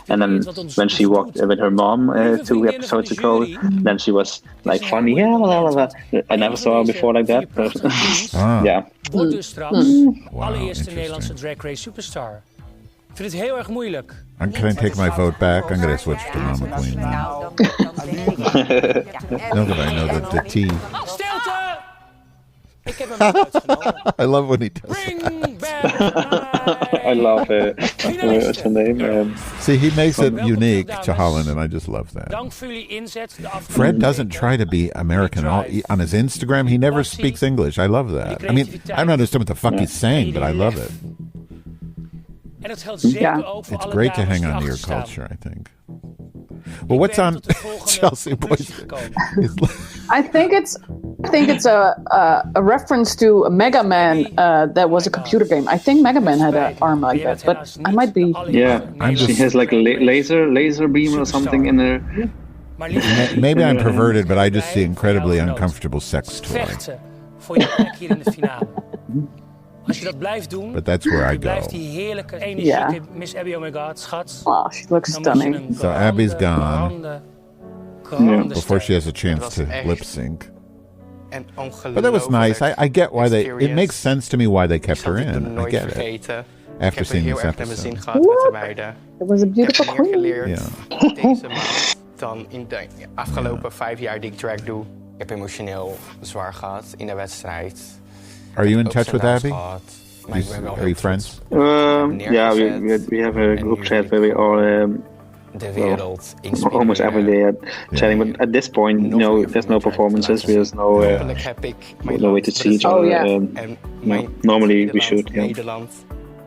and then when she walked with her mom 2 episodes ago, then she was like funny, I never saw her before like that. But, yeah. Wordt dus straks allereerste Nederlandse Drag Race Superstar. Ik vind het heel erg moeilijk. Can I take my vote back? I'm going to switch to Mama Queen. No, that I know the T. Stilte! Ik heb hem uitgenomen. I love when he does Bring back my I love what's her name? See, he makes it unique to Holland, and I just love that. Dank voor jullie inzet de afgelopen Fred doesn't weken. try to be American. On his Instagram, he never speaks English. I love that. I mean, I don't understand what the fuck he's saying, but I love it. En dat geldt zeker ook voor It's alle great to dames hang die on to your achterstaan. culture, I think. Well, what's ben on tot de volgende Chelsea Boys? conclusie gekomen. I think it's a reference to a Mega Man that was a computer game. I think Mega Man had an arm like that, but I might be. Yeah, she has like a laser beam or something in her. Maar lieve, Maybe I'm perverted, but I just see incredibly uncomfortable sex toys. vechten voor je plek hier in de finale. Als je dat blijft doen, But that's where I je blijft go. die heerlijke, energieke Miss Abby, oh my god, schat. Oh, she looks Dan moet je stunning. hem So Abby's gone. Grande Before she has a chance was to echt lip sync. En ongelooflijk. But that was nice. I get why they. It experience. makes sense to me why they kept her Ik zal het in. I nooit get it. vergeten. Ik After heb er seeing heel this erg naar mijn episode. zin gehad met de meiden. It was a Ik beautiful heb meer queen. geleerd Ja. deze maand dan in de afgelopen 5 jaar die ik drag doe. Ik heb emotioneel zwaar gehad in de wedstrijd. Are you in Ook touch with zijn Abby? gehad. Maar ik ben wel Are heel you trots friends? Yeah, we have a group chat where we all de wereld almost every day chatting. But at this point, there's no performances. There's no Hopelijk heb ik mijn no way land to see each Oh, other. yeah. en mijn normally we Nederland- should. Yeah. Nederland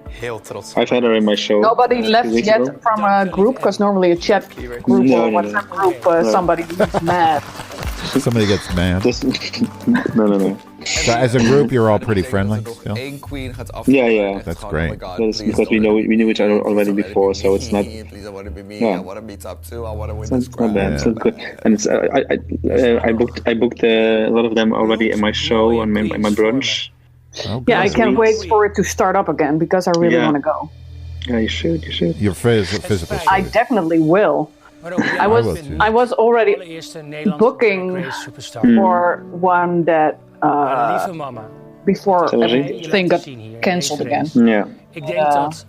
heel trots. I've had her in my show. Nobody 2 left weeks yet ago. from a group, because normally a chat group No, or no, WhatsApp group, somebody gets mad. Somebody gets mad. No. So as a group, you're all pretty friendly still? Eén queen gaat af. Yeah. That's great. That is because we knew each other already before, so it's not. Please, I want to be me. Yeah. I want to be top 2. I want to win It's this not crown. bad. It's not good, and it's I booked a lot of them already in my show and in my brunch. Oh, Yeah, I good. can't wait for it to start up again because I really Yeah. want to go. Yeah, you should. Your physical. I definitely will. Maar ook jij I was will too. I was already allereerste Nederlandse booking Drag Race superstar. for one that Maar lieve mama, before Sorry? everything got cancelled again. Yeah. ik denk dat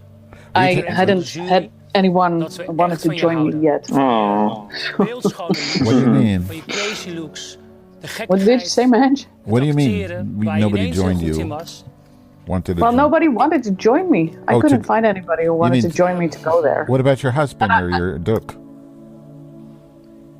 I hadn't had anyone wanted to join me yet. Oh. beeldschone What do you mean? van je crazy looks, de What did you gekkigheid, say, Manj? What do you mean? acteren, waar je Nobody ineens heel joined goed in you. was. Wanted to Well, join- nobody wanted to join me. I Oh, couldn't to- find anybody who wanted mean- to join me to go there. What about your husband or your Duke?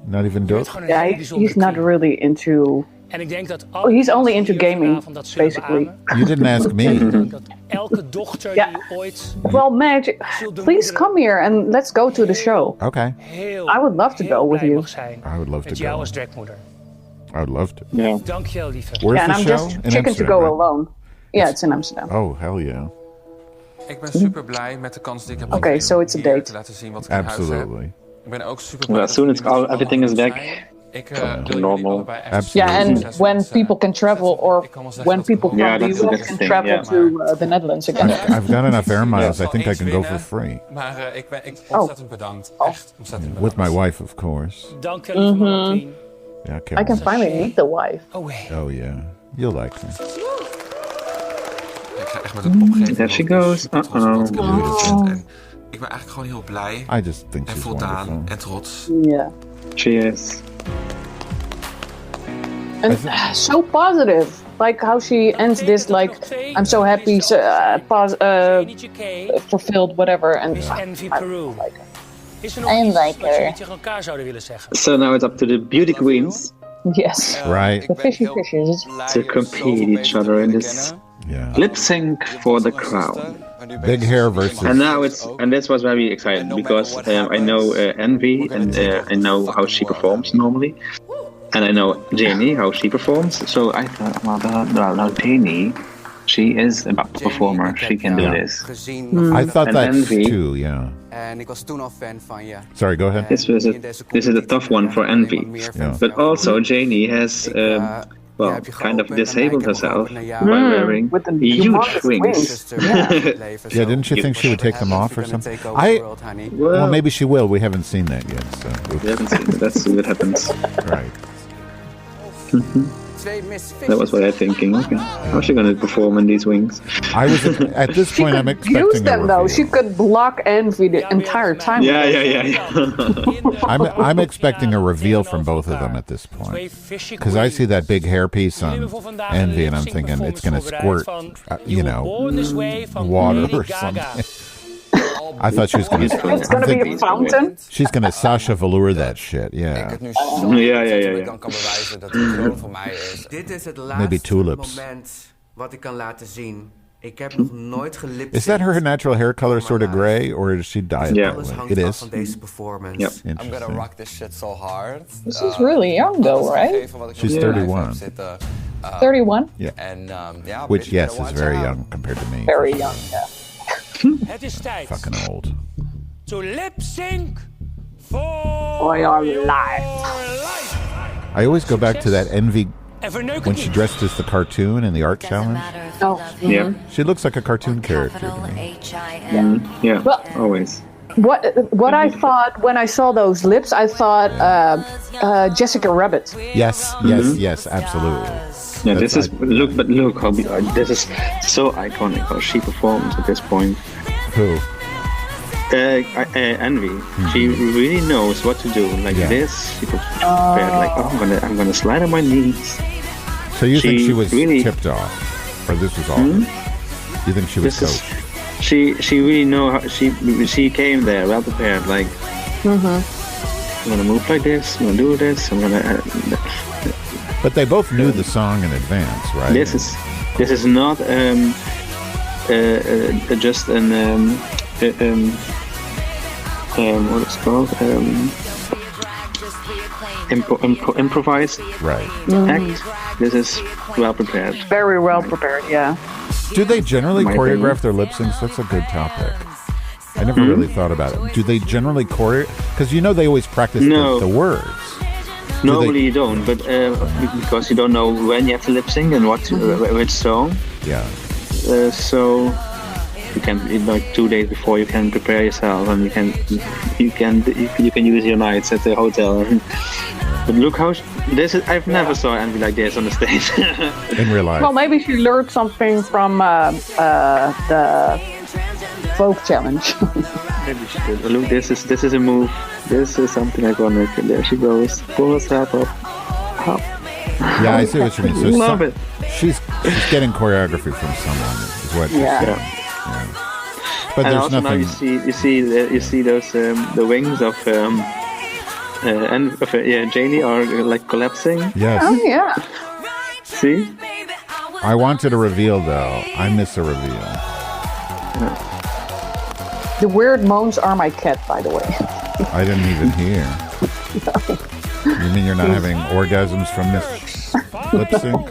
Not even Je bent Duke? gewoon een Yeah, hele he's bijzondere not queen. really into. En ik denk dat Oh, he's only into mensen hier gaming, vanavond dat zullen basically. beamen. You didn't ask me. Ik denk dat elke dochter Ja. die ooit Well, Manj, please come here and let's go to the show. Okay. heel, I would love to heel go with blij you. mag zijn I would love met to jou go. als dragmoeder. I would love to. Yeah. Dank je wel, lieve. Where's Yeah, and the I'm show? just In chicken to Amsterdam, go right? alone. Yeah, it's in Amsterdam. Oh, hell yeah. Ik ben super blij met de kans die ik heb Okay, gekregen so it's a om hier date. te laten zien wat ik in huis heb. Absolutely. Ik ben ook super Well, blij as soon dat as jullie met z'n everything is allen back, zijn. Ik wil jullie normal. allebei echt Absolutely. Yeah, succes and when wensen. people can travel, or Ik kan wel zeggen when dat ik people nog- from the that's the US can thing, travel yeah. to the Netherlands again. I've got enough air miles. I zal think I eens can go for winnen, free. Maar ik ben ontzettend bedankt. Echt ontzettend bedankt. With my wife, of course. Dank je wel, lieve mama queen. Yeah, I can Karen. finally meet the wife. Oh, hey. Oh, yeah. You'll like her. Ik ga echt met het opgeven. There she want ik ben goes. super trots op wat ik heb Uh-oh. neergezet. En ik ben eigenlijk gewoon heel blij I just think en she's voldaan wonderful. en trots. Yeah. cheers. And so positive. Like how she ends this, like, I'm so happy, fulfilled, whatever. And Miss Envy Peru. Is er I nog iets like wat je her. niet tegen elkaar zouden willen zeggen? So now it's up to the beauty queens yes, Right. the fishy fishes. to compete each other in this Yeah. lip sync for the crown. Big hair versus. And now and this was very exciting because I know Envy and I know how she performs normally, and I know Janie how she performs. So I thought, well, now Janie, she is a performer. She can do this. I thought And that Envy. too, yeah. En ik was toen al fan van je. Sorry, go ahead. This is a tough one for Envy, Yeah. but also Janie has kind of disabled herself by wearing With the huge humongous wings. Yeah, didn't you think she would take them off or something? Well, maybe she will. We haven't seen that yet. So We haven't seen it. Let's see what happens. right. That was what I was thinking. Okay, how's she gonna perform in these wings? I was at this point. I'm expecting use them a though. reveal. She could block Envy the entire time. Yeah. I'm expecting a reveal from both of them at this point, because I see that big hairpiece on Envy, and I'm thinking it's going to squirt, water or something. I thought she was going to. It's going to be a fountain. She's going to Sasha Velour that shit. Yeah. Dan kan bewijzen dat de kroon voor mij is. Dit is het Maybe laatste tulips. moment wat ik kan laten zien. Ik heb nog nooit gelipsynct. Is that her natural hair color sort of gray, or does she dye it that way? It is. Van deze performance. I'm gonna rock this shit so hard. This is really young though, right? She's 31. 31? Yeah. And, which, yes, is very young compared to me. Very young, yeah. Het is tijd. Fucking old. To lip sync for your life. I always go back to that Envy when she dressed as the cartoon in the art challenge. Oh, yeah. She looks like a cartoon character to me. Yeah, well, always. What I thought when I saw those lips, I thought Jessica Rabbit. Yes, absolutely. Yeah, this is look how this is so iconic how she performs at this point. Who? Envy. She really knows what to do. Like this, she prepared. Like, I'm gonna slide on my knees. So you think she was really tipped off, or this was all? You think she was coached? She really know how she came there well prepared. Like, I'm gonna move like this. I'm gonna do this. I'm gonna. But they both knew the song in advance, right? This is not just an what it's called improvised act. This is well prepared. Very well prepared, yeah. Do they generally choreograph their lip syncs? That's a good topic. I never really thought about it. Do they generally because they always practice the words. Normally you don't, but because you don't know when you have to lip sync and which song. Yeah. So you can 2 days before you can prepare yourself, and you can use your nights at the hotel. But look how this is. I've never saw Envy like this on the stage in real life. Well, maybe she learned something from the folk challenge. Maybe she did. Look, this is a move. This is something iconic. And there she goes. Pull herself up. Yeah, I see what you mean. So love it. She's getting choreography from someone. Is what she's saying. Yeah. But and there's also nothing. Now you see those the wings of Janie are like collapsing. Yes. Oh yeah. See. I wanted a reveal though. I miss a reveal. The weird moans are my cat, by the way. I didn't even hear. You mean you're not having orgasms from this lip sync?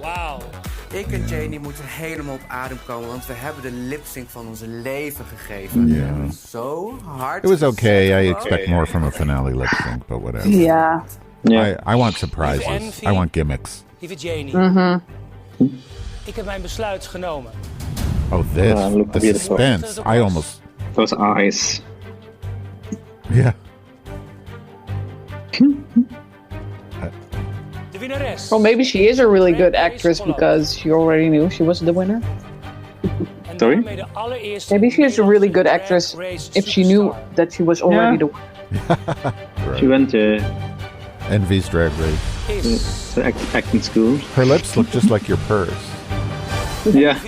Wauw. Ik en Janie moeten helemaal op adem komen, want we hebben de lip-sync van onze leven gegeven. Yeah. Zo hard. It was okay. I expect more from a finale lip sync, but whatever. Yeah. I want surprises. I want gimmicks. Lieve Janie. Ik heb mijn besluit genomen. Oh, the suspense. I almost... Those eyes. Yeah. De winnares. Well, maybe she is a really good actress because she already knew she was the winner. Sorry? Maybe she is a really good actress if she knew that she was already the winner. Right. She went to Envy's Drag Race. Acting school. Her lips look just like your purse. Yeah.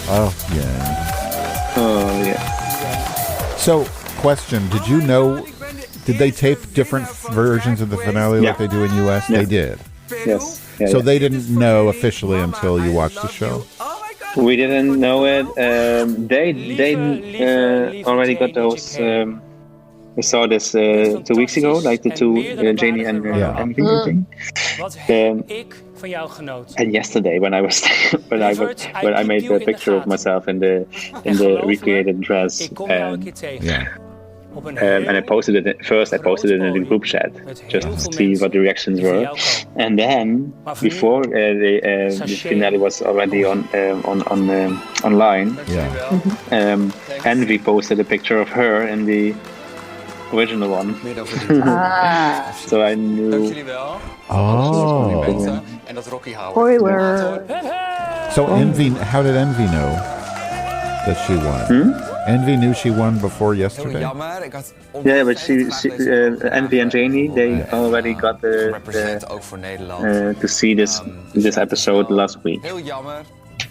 Oh, yeah. Oh, yeah. So, question, did they tape different versions of the finale like they do in US? Yeah. They did. Yes. So they didn't know officially until you watched the show? We didn't know it. They already got those. We saw this 2 weeks ago, like the two Janie and Envy thing. Wat heb ik van jou genoten? And yesterday, when I made the picture of myself in the recreated dress, and I posted it first. I posted it in the group chat just to see what the reactions were, and then before the finale was already online, Envy posted a picture of her in the original one. Meer dan verdiend. So I knew. Dank jullie wel. Oh. En dat Rocky Howard. Spoiler. So Envy, how did Envy know that she won? Envy knew she won before Heel yesterday? jammer. Ik had Yeah, but Envy and Janie, they already got represent ook voor Nederland. to see this episode last week. Heel jammer.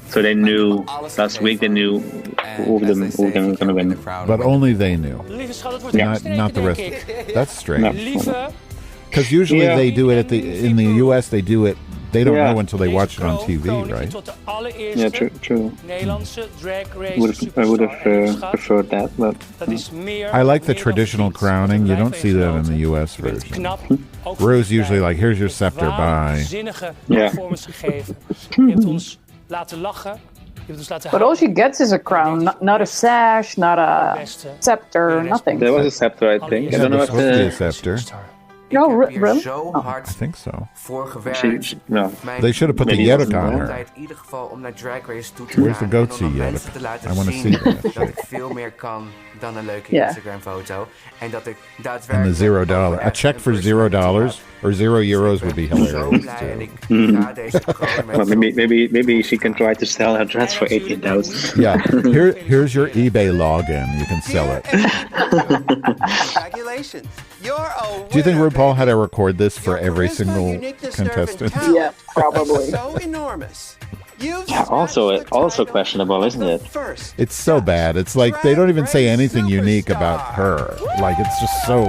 So they knew last week. They knew who of them were going to win. But only they knew. Lieve schat, het wordt even Not the rest. denk ik. That's strange. Lieve, Because usually they do it in the U.S. They do it. They don't know until they deze watch it on TV, koningin right? tot de allereerste True. Nederlandse drag race I would have superstar. En schat, preferred that, but dat is meer, I like the meer traditional dan verdiend. crowning. You don't Blijf see that in genoten. the U.S. Je bent version. knap. Ook Rue's voor usually je like, here's your scepter, bye. waanzinnige performance gegeven. Je hebt ons laten lachen. Je hebt ons laten But all she gets is a crown, not a sash, not a scepter, nothing. there was a scepter, I think. I don't know if supposed to be a scepter. No, really? Zo Oh. hard I think so. voor gewerkt. no. They should have put the Maybe Yedek it's on more. her. In ieder geval om naar Drag Race toe te Where's the gaan en om goatee aan Yedek? mensen te laten I wanna zien see that. dat ik veel meer kan dan een leuke Yeah. Instagram foto. En dat ik And daadwerkelijk... the $0. A check for $0 or €0 would be Zo hilarious blij en too. ik ga deze kroon met Well, maybe she can try to sell her dress for 18,000. Yeah, here's your eBay login. You can sell it. Congratulations. You're a Do you think winner, RuPaul had baby. to record this for Your every charisma, single uniqueness, nerve, and contestant? talent Yeah, probably. are so enormous. You've Also questionable, isn't it? first. It's so bad. It's like they don't even say anything unique about her. Like it's just so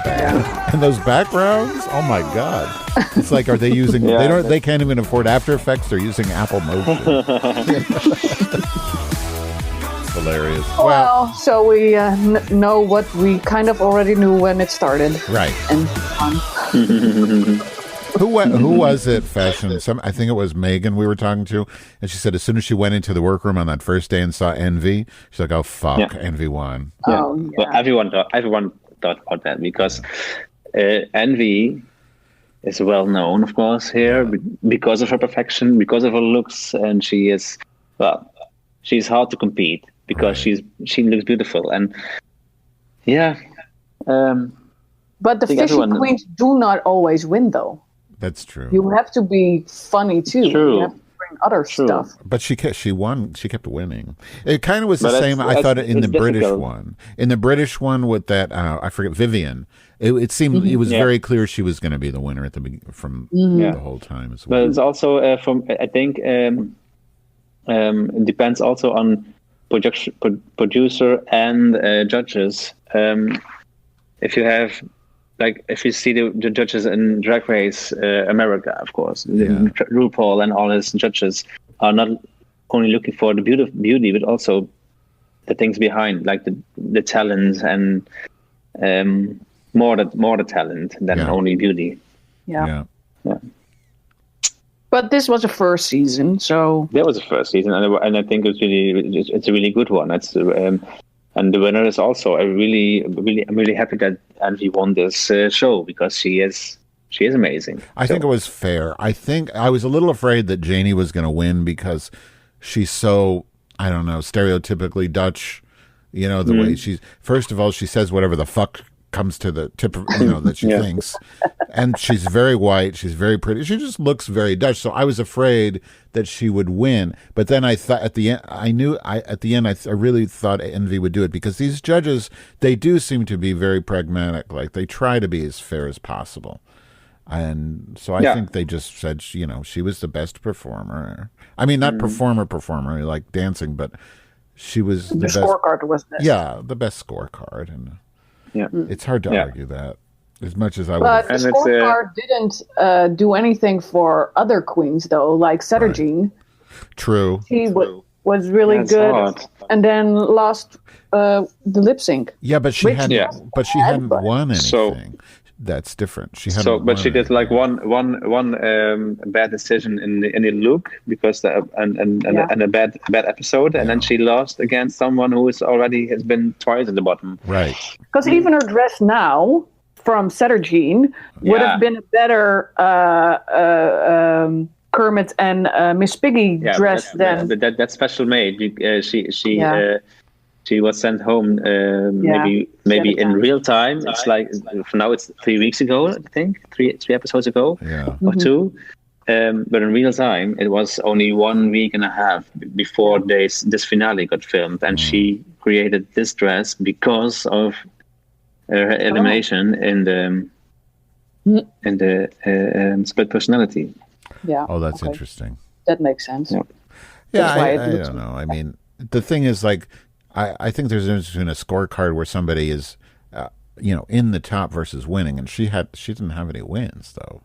bad. And those backgrounds, oh my god! It's like, are they using? They can't even afford After Effects. They're using Apple Motion. Hilarious. Well, so we know what we kind of already knew when it started. Right. And Who was it? Fashion. I think it was Megan we were talking to, and she said as soon as she went into the workroom on that first day and saw Envy, she's like, "Oh fuck, Yeah. Envy won." Yeah. Oh, yeah. Well, everyone thought about that because Envy is well known, of course, here because of her perfection, because of her looks, and she's hard to compete because she looks beautiful and but the think fishy everyone- queens do not always win, though. That's true. You have to be funny too. True. You have to bring other stuff. But she won. She kept winning. It kind of was the But same. I that's- thought in the it's British difficult. one. In the British one with that, I forget, Vivian. It seemed it was Yeah. very clear she was going to be the winner at the from Yeah. the whole time as But well. it's also I think it depends also on producer and judges. If you have, like, if you see the judges in Drag Race America, of course, RuPaul and all his judges are not only looking for the beauty, but also the things behind, like the talent and more the talent than only beauty. Yeah. Yeah. But this was a first season, so That was the first season, and I think it's a really good one. It's and the winner is also I'm really happy that Envy won this show because she is amazing. I think it was fair. I think I was a little afraid that Janie was going to win because she's so, I don't know, stereotypically Dutch. You know, the way she's, first of all, she says whatever the fuck comes to the tip of, that she thinks. And she's very white. She's very pretty. She just looks very Dutch. So I was afraid that she would win. But then I thought at the end, I really thought Envy would do it because these judges, they do seem to be very pragmatic. Like they try to be as fair as possible. And so I think they just said, she was the best performer. I mean, not performer, like dancing, but she was the best. scorecard was this. Yeah, the best scorecard. And it's hard to argue that as much as I would. But the scorecard didn't do anything for other queens, though, like Jean. True. She was really good, hard. and then lost the lip sync. Yeah, but she hadn't. But she hadn't won anything. So- that's different. She hadn't. But she did like one bad decision in the look because and a bad episode, and then she lost against someone who has been twice at the bottom. Right. Because even her dress now from Jean would have been a better Kermit and Miss Piggy dress than. That special made. she was sent home. Maybe in real time. It's like for now it's 3 weeks ago. I think three episodes ago, or 2. But in real time, it was only 1 week and a half before this finale got filmed, and she created this dress because of her elimination in the split personality. Yeah. Oh, that's interesting. That makes sense. Yeah, I don't know. I mean, the thing is, like, I think there's a difference between a scorecard where somebody is, in the top versus winning, and she didn't have any wins though.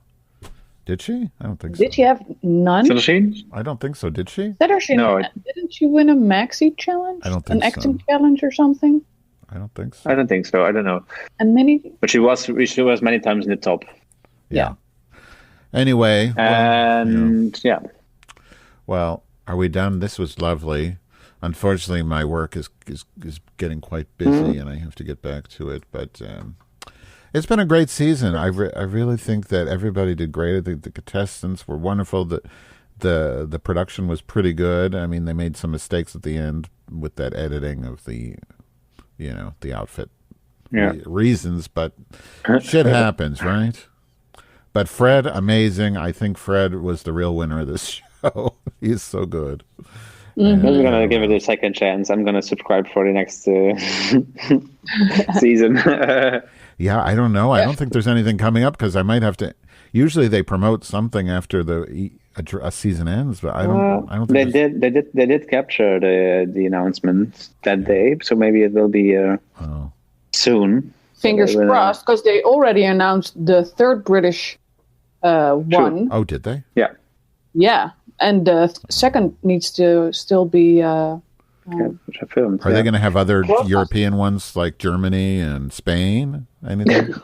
Did she? I don't think so. Did she have none? I don't think so. Did she? Didn't she win a maxi challenge? I don't think an acting challenge or something. I don't think so. I don't think so. I don't know. And many. But she was many times in the top. Yeah. Anyway. Well, are we done? This was lovely. Unfortunately, my work is getting quite busy, and I have to get back to it. But it's been a great season. I really think that everybody did great. I think the contestants were wonderful. The production was pretty good. I mean, they made some mistakes at the end with that editing of the outfit reasons, but shit happens, right? But Fred, amazing. I think Fred was the real winner of this show. He's so good. I'm going to give it a second chance. I'm going to subscribe for the next season. Yeah, I don't know. I don't think there's anything coming up because I might have to. Usually they promote something after a season ends, but I don't think they did capture the announcement that day, so maybe it will be soon. Fingers crossed, because they already announced the third British one. Oh, did they? Yeah. Yeah, and the second needs to still be filmed. Are they going to have other European ones like Germany and Spain? Anything?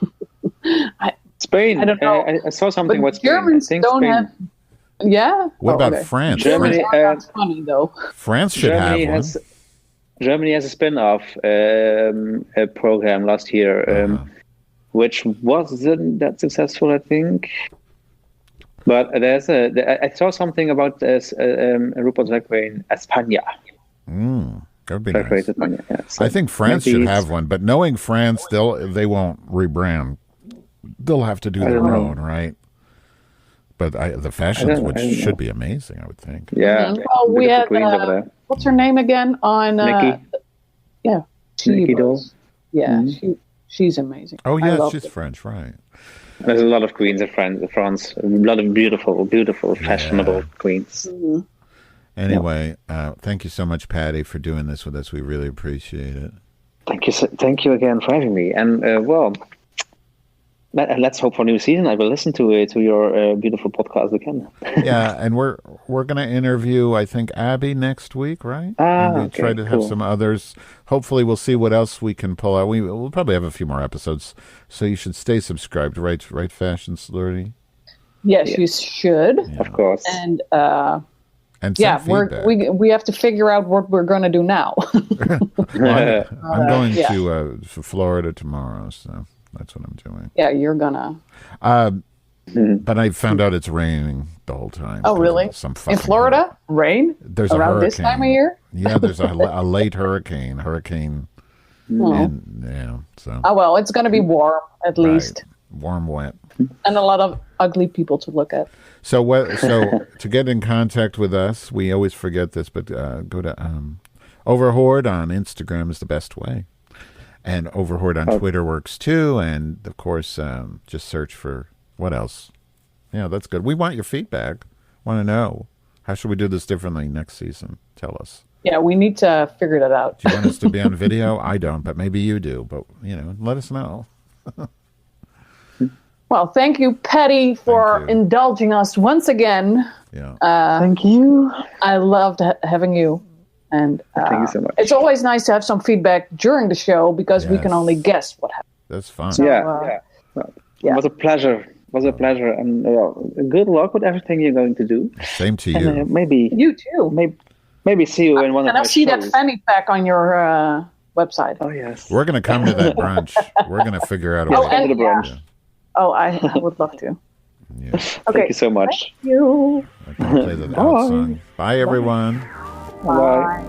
Spain. I don't know. I saw something about Spain. Germans don't have. Yeah. What about France? Germany. That's funny though. France should have one. Germany has a spin-off program last year, which wasn't that successful, I think. But I saw something about RuPaul's Drag Race in España. That would be nice. España, yeah. So I think France should have one, but knowing France, they won't rebrand. They'll have to do their own, right? But the fashions should be amazing, I would think. Yeah. Well, we had what's her name again on? Nikki. Yeah, Nikki Doll. Yeah, she's amazing. Oh yeah, she's French, right? There's a lot of queens in France. A lot of beautiful, fashionable queens. Mm-hmm. Anyway, thank you so much, Patty, for doing this with us. We really appreciate it. Thank you again for having me. And let's hope for a new season. I will listen to your beautiful podcast again. Yeah, and we're going to interview, I think, Abby next week, right? And try to have some others. Hopefully, we'll see what else we can pull out. We'll probably have a few more episodes, so you should stay subscribed, right? Fashion Slurry. Yes, you should, of course. And feedback. we have to figure out what we're going to do now. I'm going to Florida tomorrow, so that's what I'm doing. Yeah, you're gonna. But I found out it's raining the whole time. Oh, really? In Florida, rain? There's around a hurricane. This time of year? Yeah, there's a late hurricane. So. Oh well, it's going to be warm at least. Warm, wet, and a lot of ugly people to look at. So to get in contact with us, we always forget this, but go to Overhoard on Instagram is the best way, and Overhoard on Twitter works too, and of course just search for what else. Yeah, that's good. We want your feedback. Want to know how should we do this differently next season? Tell us. Yeah, we need to figure that out. Do you want us to be on video? I don't, but maybe you do. But let us know. Well, thank you, Patty, for indulging us once again. Yeah. Thank you. I loved having you. And thank you so much. It's always nice to have some feedback during the show because we can only guess what happened. That's fun. So, It was a pleasure. And good luck with everything you're going to do. Same to you. And, maybe you too. Maybe see you in one of my shows. And I'll see that fanny pack on your website. Oh yes. We're going to come to that brunch. We're going to figure out a way. And the brunch. Oh, I would love to. Yeah. Okay. Thank you so much. Thank you. I can play the out song. Bye, everyone. Bye.